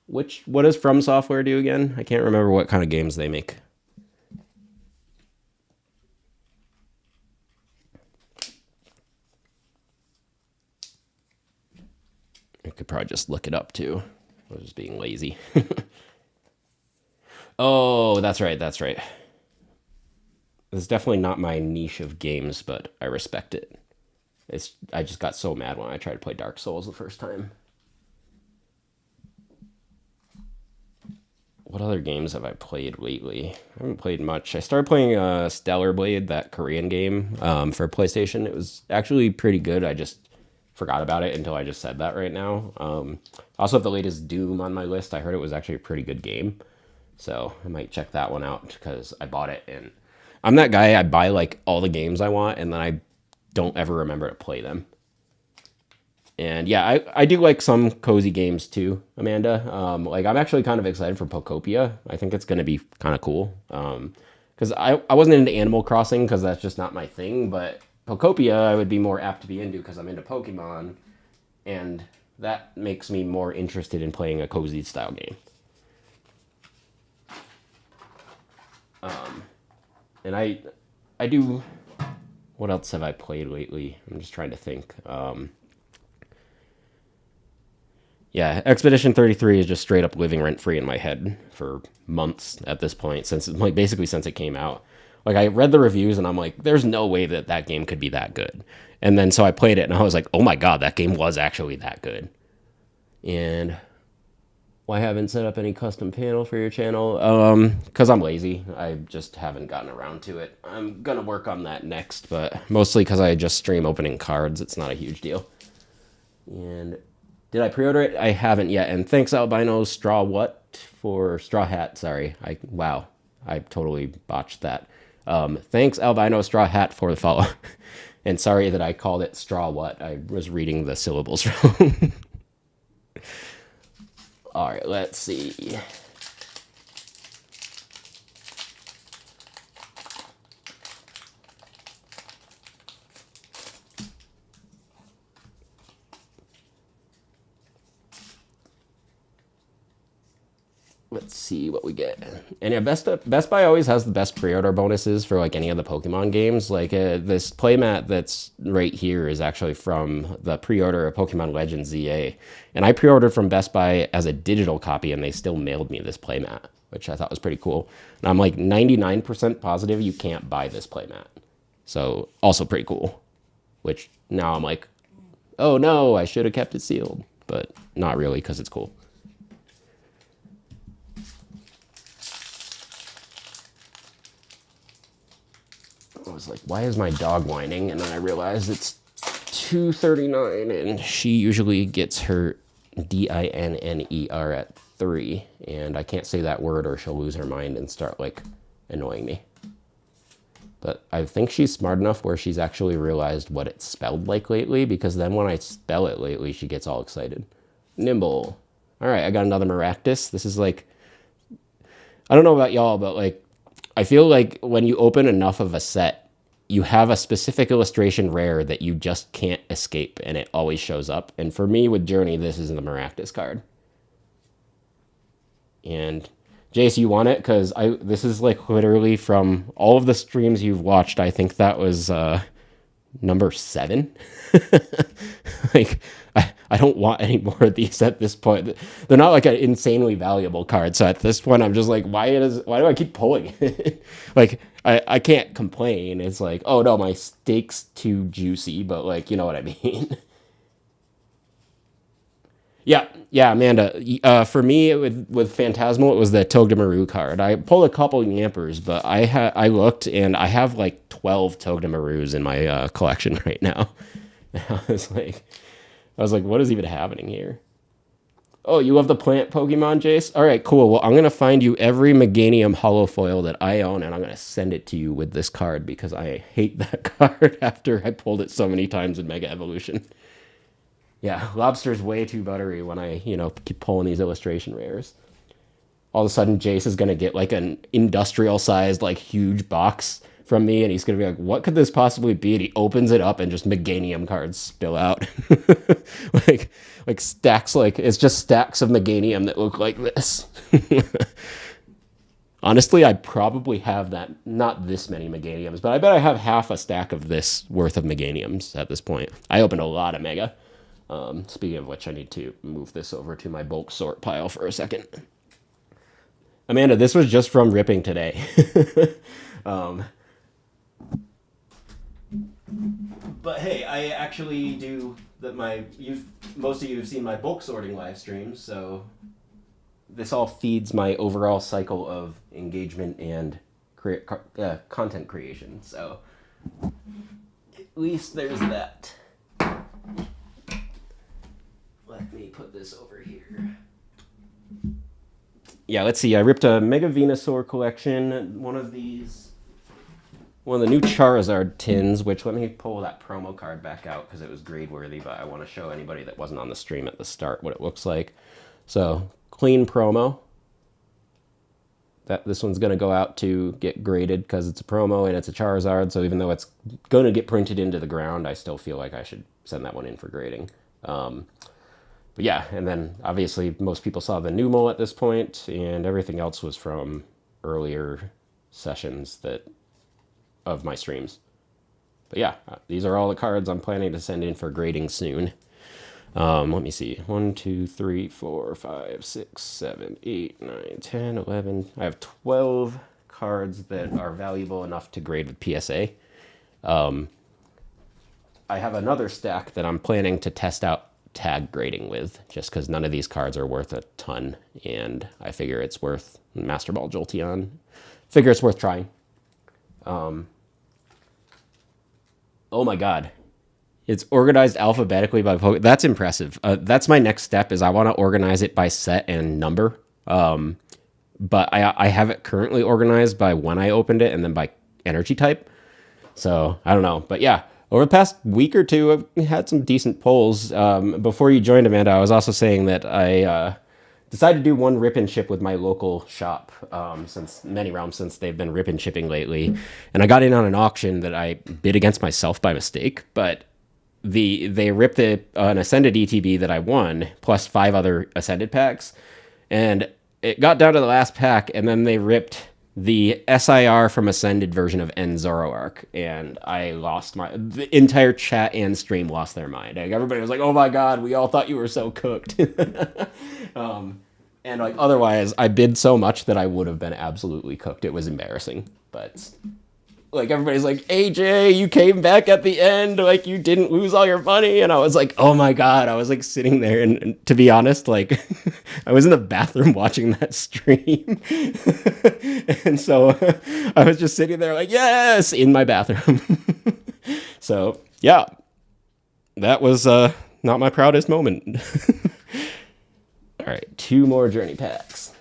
what does From Software do again? I can't remember what kind of games they make. I could probably just look it up too. I was just being lazy. Oh, that's right. That's right. It's definitely not my niche of games, but I respect it. I just got so mad when I tried to play Dark Souls the first time. What other games have I played lately? I haven't played much. I started playing Stellar Blade, that Korean game, for PlayStation. It was actually pretty good. I just forgot about it until I just said that right now. I also have the latest Doom on my list. I heard it was actually a pretty good game. So I might check that one out because I bought it. And I'm that guy, I buy like all the games I want and then I don't ever remember to play them. And yeah, I do like some cozy games too, Amanda. Like I'm actually kind of excited for Pokopia. I think it's going to be kind of cool. Because I wasn't into Animal Crossing because that's just not my thing. But Pokopia I would be more apt to be into because I'm into Pokemon. And that makes me more interested in playing a cozy style game. And I do. What else have I played lately? I'm just trying to think. Yeah, Expedition 33 is just straight up living rent free in my head for months at this point, since like basically since it came out. Like I read the reviews and I'm like, there's no way that that game could be that good. And then so I played it and I was like, oh my god, that game was actually that good. And why haven't set up any custom panel for your channel? Because I'm lazy. I just haven't gotten around to it. I'm gonna work on that next, but mostly because I just stream opening cards. It's not a huge deal. And did I pre-order it? I haven't yet. And thanks, Albino Straw what for Straw Hat. Sorry, I totally botched that. Thanks, Albino Straw Hat, for the follow. And sorry that I called it Straw what. I was reading the syllables wrong. All right, let's see. Let's see what we get. And yeah, Best Buy always has the best pre-order bonuses for like any of the Pokemon games. Like this playmat that's right here is actually from the pre-order of Pokemon Legends ZA. And I pre-ordered from Best Buy as a digital copy and they still mailed me this playmat, which I thought was pretty cool. And I'm like 99% positive you can't buy this playmat. So also pretty cool. Which now I'm like, oh no, I should have kept it sealed. But not really because it's cool. I was like, why is my dog whining? And then I realized it's 2:39 and she usually gets her DINNER at 3. And I can't say that word or she'll lose her mind and start like annoying me. But I think she's smart enough where she's actually realized what it's spelled like lately, because then when I spell it lately, she gets all excited. Nimble. All right, I got another Maractus. This is like, I don't know about y'all, but like, I feel like when you open enough of a set, you have a specific illustration rare that you just can't escape, and it always shows up. And for me, with Journey, this is the Maractus card. And Jace, you want it? Because this is like literally from all of the streams you've watched, I think that was number 7. Like, I don't want any more of these at this point. They're not like an insanely valuable card. So at this point, I'm just like, why do I keep pulling it? Like, I can't complain. It's like, oh no, my steak's too juicy, but like, you know what I mean? Yeah, yeah, Amanda. For me, with Phantasmal, it was the Togedemaru card. I pulled a couple Yampers, but I looked and I have like 12 Togedemaru's in my collection right now. And I was like, what is even happening here? Oh, you love the plant Pokemon, Jace? All right, cool. Well, I'm gonna find you every Meganium holofoil that I own, and I'm gonna send it to you with this card because I hate that card after I pulled it so many times in Mega Evolution. Yeah, Lobster's way too buttery when I, keep pulling these illustration rares. All of a sudden, Jace is going to get like an industrial sized, like huge box from me, and he's going to be like, what could this possibly be? And he opens it up and just Meganium cards spill out. like, like stacks, like, it's just stacks of Meganium that look like this. Honestly, I probably have that, not this many Meganiums, but I bet I have half a stack of this worth of Meganiums at this point. I opened a lot of Mega. Speaking of which, I need to move this over to my bulk sort pile for a second. Amanda, this was just from ripping today. But hey, I actually do most of you have seen my bulk sorting live streams, so this all feeds my overall cycle of engagement and content creation. So at least there's that. Let me put this over here. Yeah, let's see. I ripped a Mega Venusaur collection. One of the new Charizard tins, which let me pull that promo card back out because it was grade worthy, but I want to show anybody that wasn't on the stream at the start what it looks like. So, clean promo. This one's going to go out to get graded because it's a promo and it's a Charizard, so even though it's going to get printed into the ground, I still feel like I should send that one in for grading. But yeah, and then obviously most people saw the Numel at this point, and everything else was from earlier sessions of my streams. But yeah, these are all the cards I'm planning to send in for grading soon. Let me see. 1, 2, 3, 4, 5, 6, 7, 8, 9, 10, 11. I have 12 cards that are valuable enough to grade with PSA. I have another stack that I'm planning to test out tag grading with, just because none of these cards are worth a ton, and I figure it's worth Master Ball Jolteon. Figure it's worth trying. Oh my god. It's organized alphabetically by Pokemon. That's impressive. That's my next step, is I want to organize it by set and number. But I have it currently organized by when I opened it and then by energy type. So, I don't know. But yeah, over the past week or two, I've had some decent polls. Before you joined, Amanda, I was also saying that I decided to do one rip and ship with my local shop since they've been rip and shipping lately. And I got in on an auction that I bid against myself by mistake, but they ripped an Ascended ETB that I won, plus 5 other Ascended packs. And it got down to the last pack, and then they ripped the SIR from Ascended version of N Zoroark, and I lost the entire chat and stream lost their mind. Like, everybody was like, oh my god, we all thought you were so cooked. And like, otherwise, I bid so much that I would have been absolutely cooked. It was embarrassing. But like, everybody's like, AJ, you came back at the end, like, you didn't lose all your money. And I was like, oh my god. I was like sitting there, and to be honest, like, I was in the bathroom watching that stream. And so I was just sitting there like, yes, in my bathroom. So yeah, that was not my proudest moment. All right, 2 more journey packs.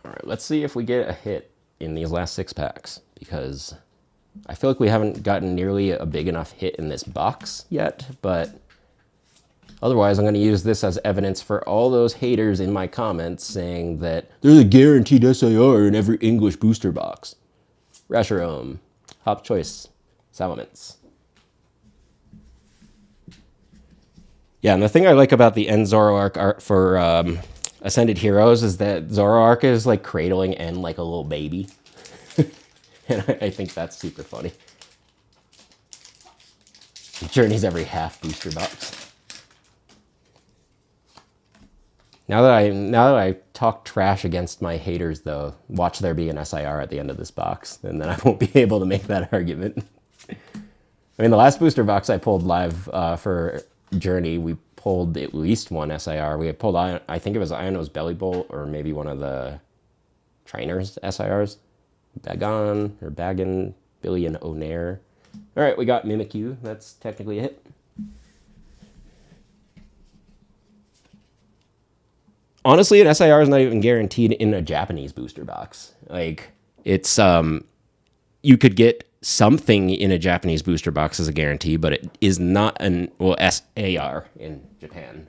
All right, let's see if we get a hit in these last 6 packs, because I feel like we haven't gotten nearly a big enough hit in this box yet, but otherwise I'm going to use this as evidence for all those haters in my comments saying that there's a guaranteed SIR in every English booster box. Reshiram, Hop Choice, Salamence. Yeah, and the thing I like about the N Zoroark art for Ascended Heroes is that Zoroark is like cradling N like a little baby. And I think that's super funny. Journey's every half booster box. Now that I talk trash against my haters, though, watch there be an SIR at the end of this box, and then I won't be able to make that argument. I mean, the last booster box I pulled live for Journey, we pulled at least one SIR. We had pulled, I think it was Iono's Belly Bolt, or maybe one of the trainers SIRs. Bagon, or Bagon, Billy, and Onair. All right, we got Mimikyu. That's technically a hit. Honestly, an SIR is not even guaranteed in a Japanese booster box. Like, it's, you could get something in a Japanese booster box as a guarantee, but it is not an, well, SAR in Japan.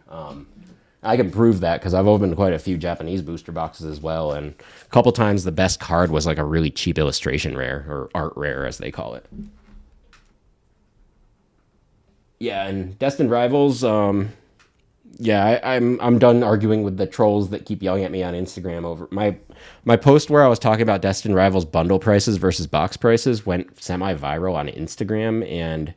I can prove that because I've opened quite a few Japanese booster boxes as well, and a couple times the best card was like a really cheap illustration rare, or art rare as they call it. Yeah, and Destined Rivals, yeah, I'm done arguing with the trolls that keep yelling at me on Instagram over my post where I was talking about Destined Rivals bundle prices versus box prices went semi-viral on Instagram, and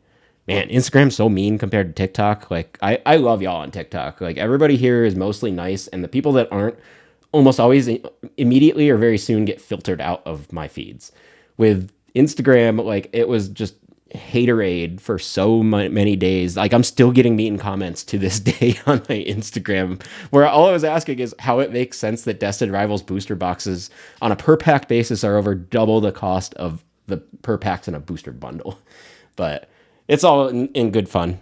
man, Instagram's so mean compared to TikTok. Like, I love y'all on TikTok. Like, everybody here is mostly nice, and the people that aren't almost always immediately or very soon get filtered out of my feeds. With Instagram, like, it was just haterade for so many days. Like, I'm still getting mean comments to this day on my Instagram where all I was asking is how it makes sense that Destined Rivals booster boxes on a per pack basis are over double the cost of the per packs in a booster bundle. But it's all in good fun.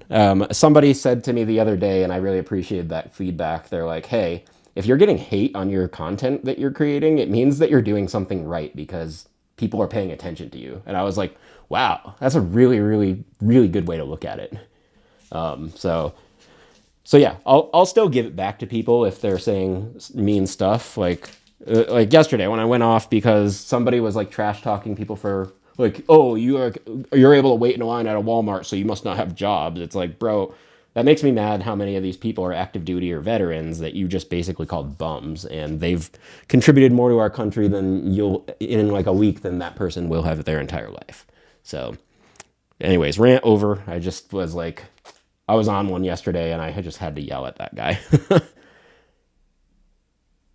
Somebody said to me the other day, and I really appreciated that feedback. They're like, hey, if you're getting hate on your content that you're creating, it means that you're doing something right because people are paying attention to you. And I was like, wow, that's a really, really, really good way to look at it. So yeah, I'll still give it back to people if they're saying mean stuff. Like yesterday when I went off because somebody was like trash talking people for like, oh, you're able to wait in a line at a Walmart, so you must not have jobs. It's like, bro, that makes me mad how many of these people are active duty or veterans that you just basically called bums, and they've contributed more to our country than you'll in like a week than that person will have their entire life. So anyways, rant over. I just was like, I was on one yesterday and I had just had to yell at that guy.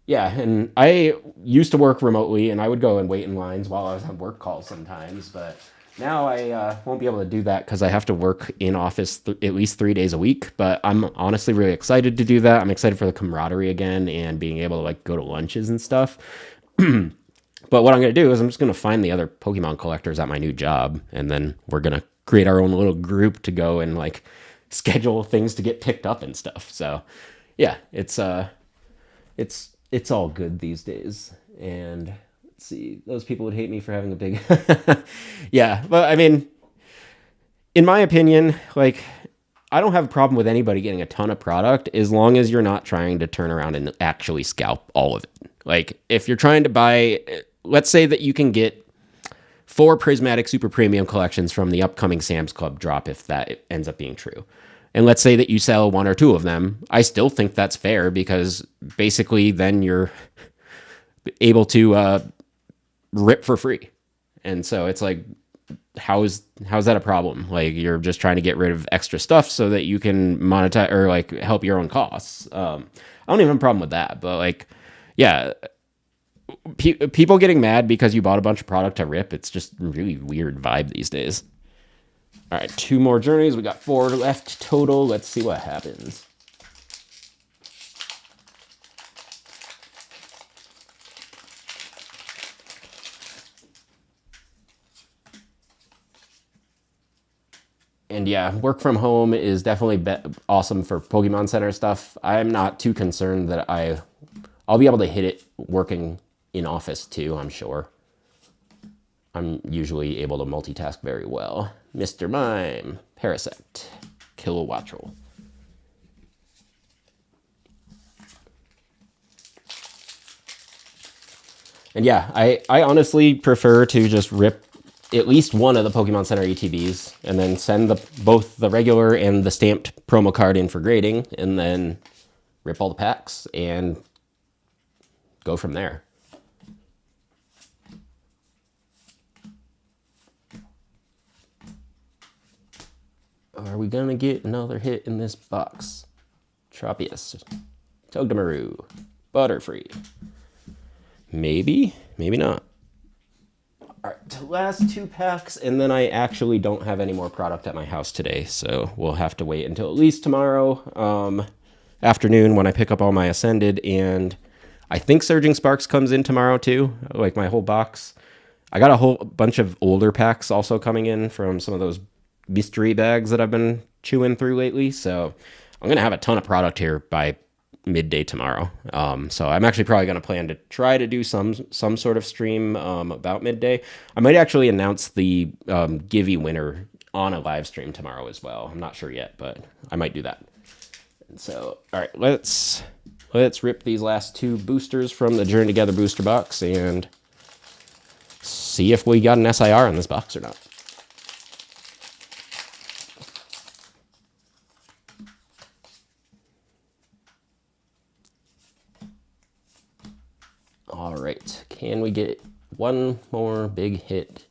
Yeah, and I used to work remotely, and I would go and wait in lines while I was on work calls sometimes, but now I won't be able to do that because I have to work in office at least 3 days a week, but I'm honestly really excited to do that. I'm excited for the camaraderie again and being able to like go to lunches and stuff. But what I'm going to do is I'm just going to find the other Pokemon collectors at my new job, and then we're going to create our own little group to go and like schedule things to get picked up and stuff. So yeah, it's all good these days. And let's see, those people would hate me for having a big, yeah, but I mean, in my opinion, like, I don't have a problem with anybody getting a ton of product as long as you're not trying to turn around and actually scalp all of it. Like, if you're trying to buy, let's say that you can get 4 Prismatic Super Premium collections from the upcoming Sam's Club drop, if that ends up being true. And let's say that you sell 1 or 2 of them. I still think that's fair because basically then you're able to rip for free. And so it's like, how's that a problem? Like, you're just trying to get rid of extra stuff so that you can monetize or like help your own costs. I don't even have a problem with that, but like, yeah, people getting mad because you bought a bunch of product to rip, it's just a really weird vibe these days. All right, 2 more journeys. We got 4 left total. Let's see what happens. And yeah, work from home is definitely awesome for Pokemon Center stuff. I'm not too concerned that I'll be able to hit it working in office too, I'm sure. I'm usually able to multitask very well. Mr. Mime, Parasect, Kilowattrel. And yeah, I honestly prefer to just rip at least one of the Pokemon Center ETBs and then send both the regular and the stamped promo card in for grading and then rip all the packs and go from there. Are we gonna get another hit in this box? Tropius, Togedemaru, Butterfree. Maybe, maybe not. All right, last 2 packs, and then I actually don't have any more product at my house today, so we'll have to wait until at least tomorrow afternoon when I pick up all my Ascended, and I think Surging Sparks comes in tomorrow too, like my whole box. I got a whole bunch of older packs also coming in from some of those mystery bags that I've been chewing through lately, so I'm going to have a ton of product here by midday tomorrow. So I'm actually probably going to plan to try to do some sort of stream about midday. I might actually announce the Givey winner on a live stream tomorrow as well. I'm not sure yet, but I might do that. And so, all right, let's rip these last 2 boosters from the Journey Together booster box and see if we got an SIR in this box or not. All right, can we get one more big hit?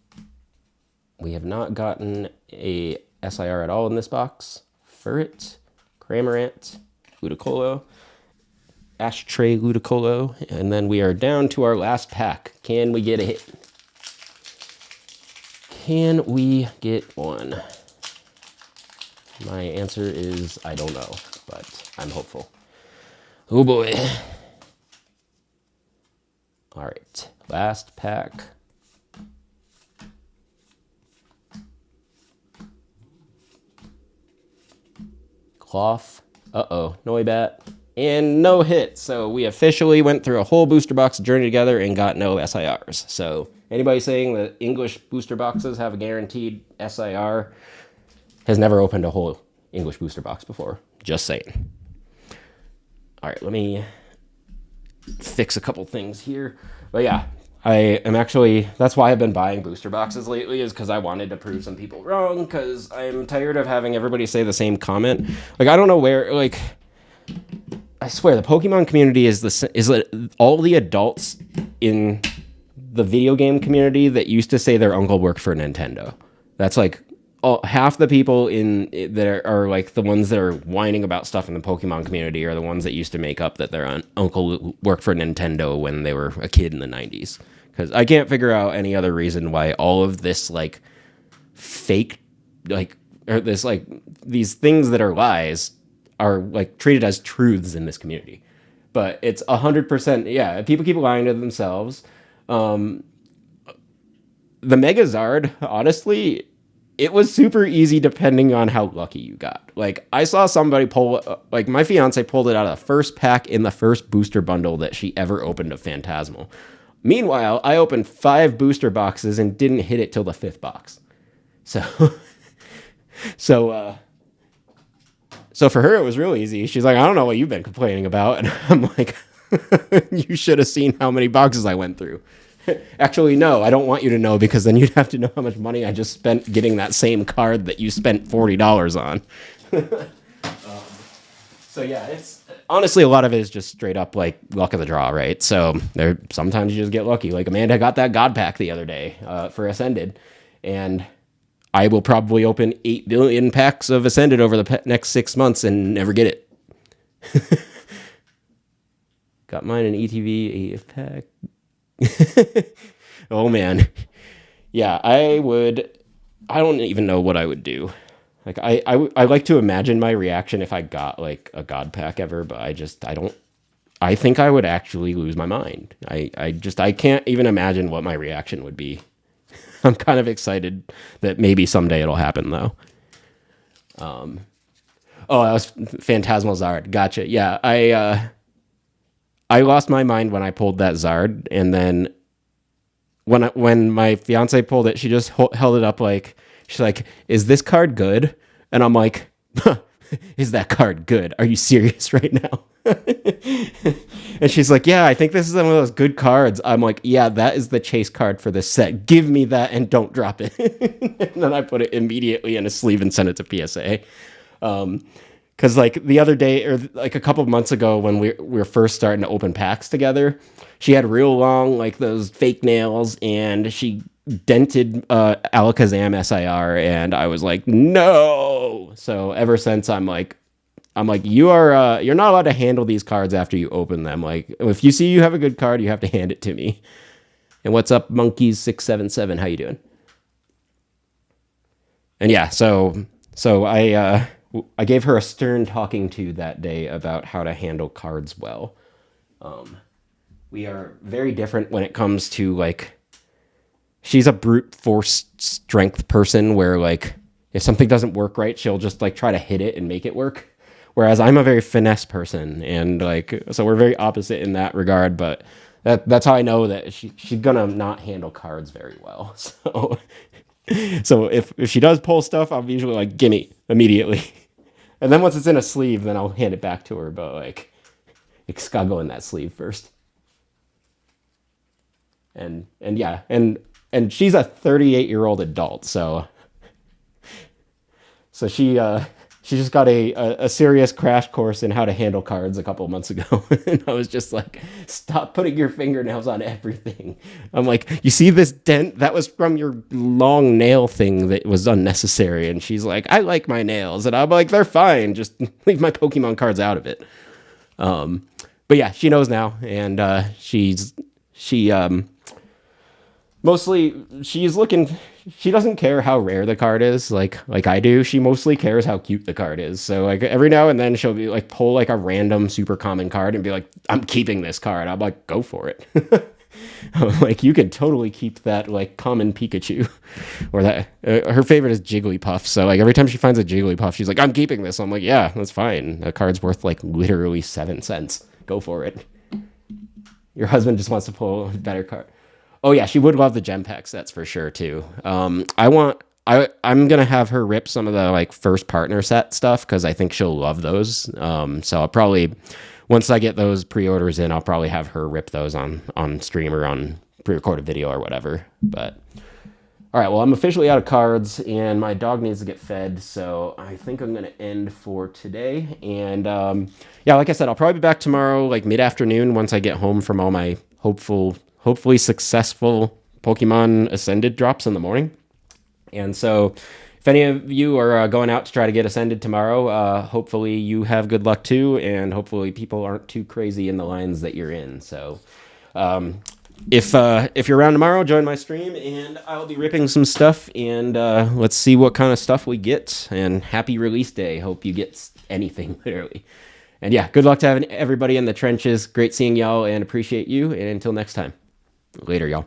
We have not gotten a SIR at all in this box. Furret, Cramorant, Ludicolo, Ashtray Ludicolo, and then we are down to our last pack. Can we get a hit? Can we get one? My answer is I don't know, but I'm hopeful. Oh boy. All right, last pack. Cloth. Uh-oh, Noibat. And no hit. So we officially went through a whole booster box Journey Together and got no SIRs. So anybody saying that English booster boxes have a guaranteed SIR has never opened a whole English booster box before. Just saying. All right, let me fix a couple things here. But yeah, I am actually, that's why I've been buying booster boxes lately, is because I wanted to prove some people wrong, because I'm tired of having everybody say the same comment. Like, I don't know where, like, I swear, the Pokemon community is all the adults in the video game community that used to say their uncle worked for Nintendo. That's like half the people that are like the ones that are whining about stuff in the Pokemon community are the ones that used to make up that their uncle worked for Nintendo when they were a kid in the 90s. Because I can't figure out any other reason why all of this like fake, like, or this like these things that are lies are like treated as truths in this community. But it's 100%, yeah, people keep lying to themselves. The Megazard, honestly, it was super easy depending on how lucky you got. Like, I saw somebody pull, like, my fiance pulled it out of the first pack in the first booster bundle that she ever opened of Phantasmal. Meanwhile, I opened 5 booster boxes and didn't hit it till the 5th box. So, so for her, it was real easy. She's like, I don't know what you've been complaining about. And I'm like, you should have seen how many boxes I went through. Actually, no, I don't want you to know, because then you'd have to know how much money I just spent getting that same card that you spent $40 on. So yeah, it's honestly, a lot of it is just straight up like luck of the draw, right? So sometimes you just get lucky. Like Amanda got that God Pack the other day for Ascended, and I will probably open 8 billion packs of Ascended over the next 6 months and never get it. Got mine in ETV 8 pack. Oh man. Yeah, I don't even know what I would do. Like I like to imagine my reaction if I got like a God Pack ever, but I think I would actually lose my mind. I can't even imagine what my reaction would be. I'm kind of excited that maybe someday it'll happen though. Oh, that was Phantasmal Zard. Gotcha. Yeah, I lost my mind when I pulled that Zard, and then when my fiance pulled it, she just held it up like, she's like, "Is this card good?" And I'm like, "Is that card good? Are you serious right now?" And she's like, "Yeah, I think this is one of those good cards." I'm like, "Yeah, that is the chase card for this set. Give me that and don't drop it." And then I put it immediately in a sleeve and sent it to PSA. Because like the other day, or like a couple of months ago, when we were first starting to open packs together, she had real long like those fake nails, and she dented Alakazam SIR, and I was like, no. So ever since, I'm like, you're not allowed to handle these cards after you open them. Like, if you see you have a good card, you have to hand it to me. And what's up, Monkeys677? How you doing? And yeah, so I gave her a stern talking to that day about how to handle cards well. We are very different when it comes to like, she's a brute force strength person where like if something doesn't work right, she'll just like try to hit it and make it work. Whereas I'm a very finesse person, and like so we're very opposite in that regard. But that's how I know that she's gonna not handle cards very well. So if she does pull stuff, I'm usually like, gimme immediately. And then once it's in a sleeve, then I'll hand it back to her. But like it's gotta go in that sleeve first. And yeah, and she's a 38-year-old adult, so she just got a serious crash course in how to handle cards a couple of months ago. And I was just like, stop putting your fingernails on everything. I'm like, you see this dent? That was from your long nail thing that was unnecessary. And she's like, I like my nails. And I'm like, they're fine. Just leave my Pokemon cards out of it. But yeah, she knows now. And she mostly she doesn't care how rare the card is like I do. She mostly cares how cute the card is. So like every now and then she'll be like pull like a random super common card and be like, I'm keeping this card. I'm like, go for it. I'm like, you could totally keep that like common Pikachu. Or that her favorite is Jigglypuff. So like every time she finds a Jigglypuff, she's like, I'm keeping this. I'm like, yeah, that's fine. A card's worth like literally 7 cents. Go for it. Your husband just wants to pull a better card. Oh yeah, she would love the gem packs, that's for sure too. I'm gonna have her rip some of the like first partner set stuff because I think she'll love those. So I'll probably, once I get those pre-orders in, I'll probably have her rip those on stream or on pre-recorded video or whatever. But all right, well, I'm officially out of cards and my dog needs to get fed, so I think I'm gonna end for today. And yeah, like I said, I'll probably be back tomorrow, like mid-afternoon, once I get home from all my hopefully successful Pokemon Ascended drops in the morning. And so if any of you are going out to try to get Ascended tomorrow, hopefully you have good luck too, and hopefully people aren't too crazy in the lines that you're in. So if you're around tomorrow, join my stream and I'll be ripping some stuff, and let's see what kind of stuff we get. And happy release day. Hope you get anything, literally. And yeah, good luck to everybody in the trenches. Great seeing y'all and appreciate you. And until next time. Later, y'all.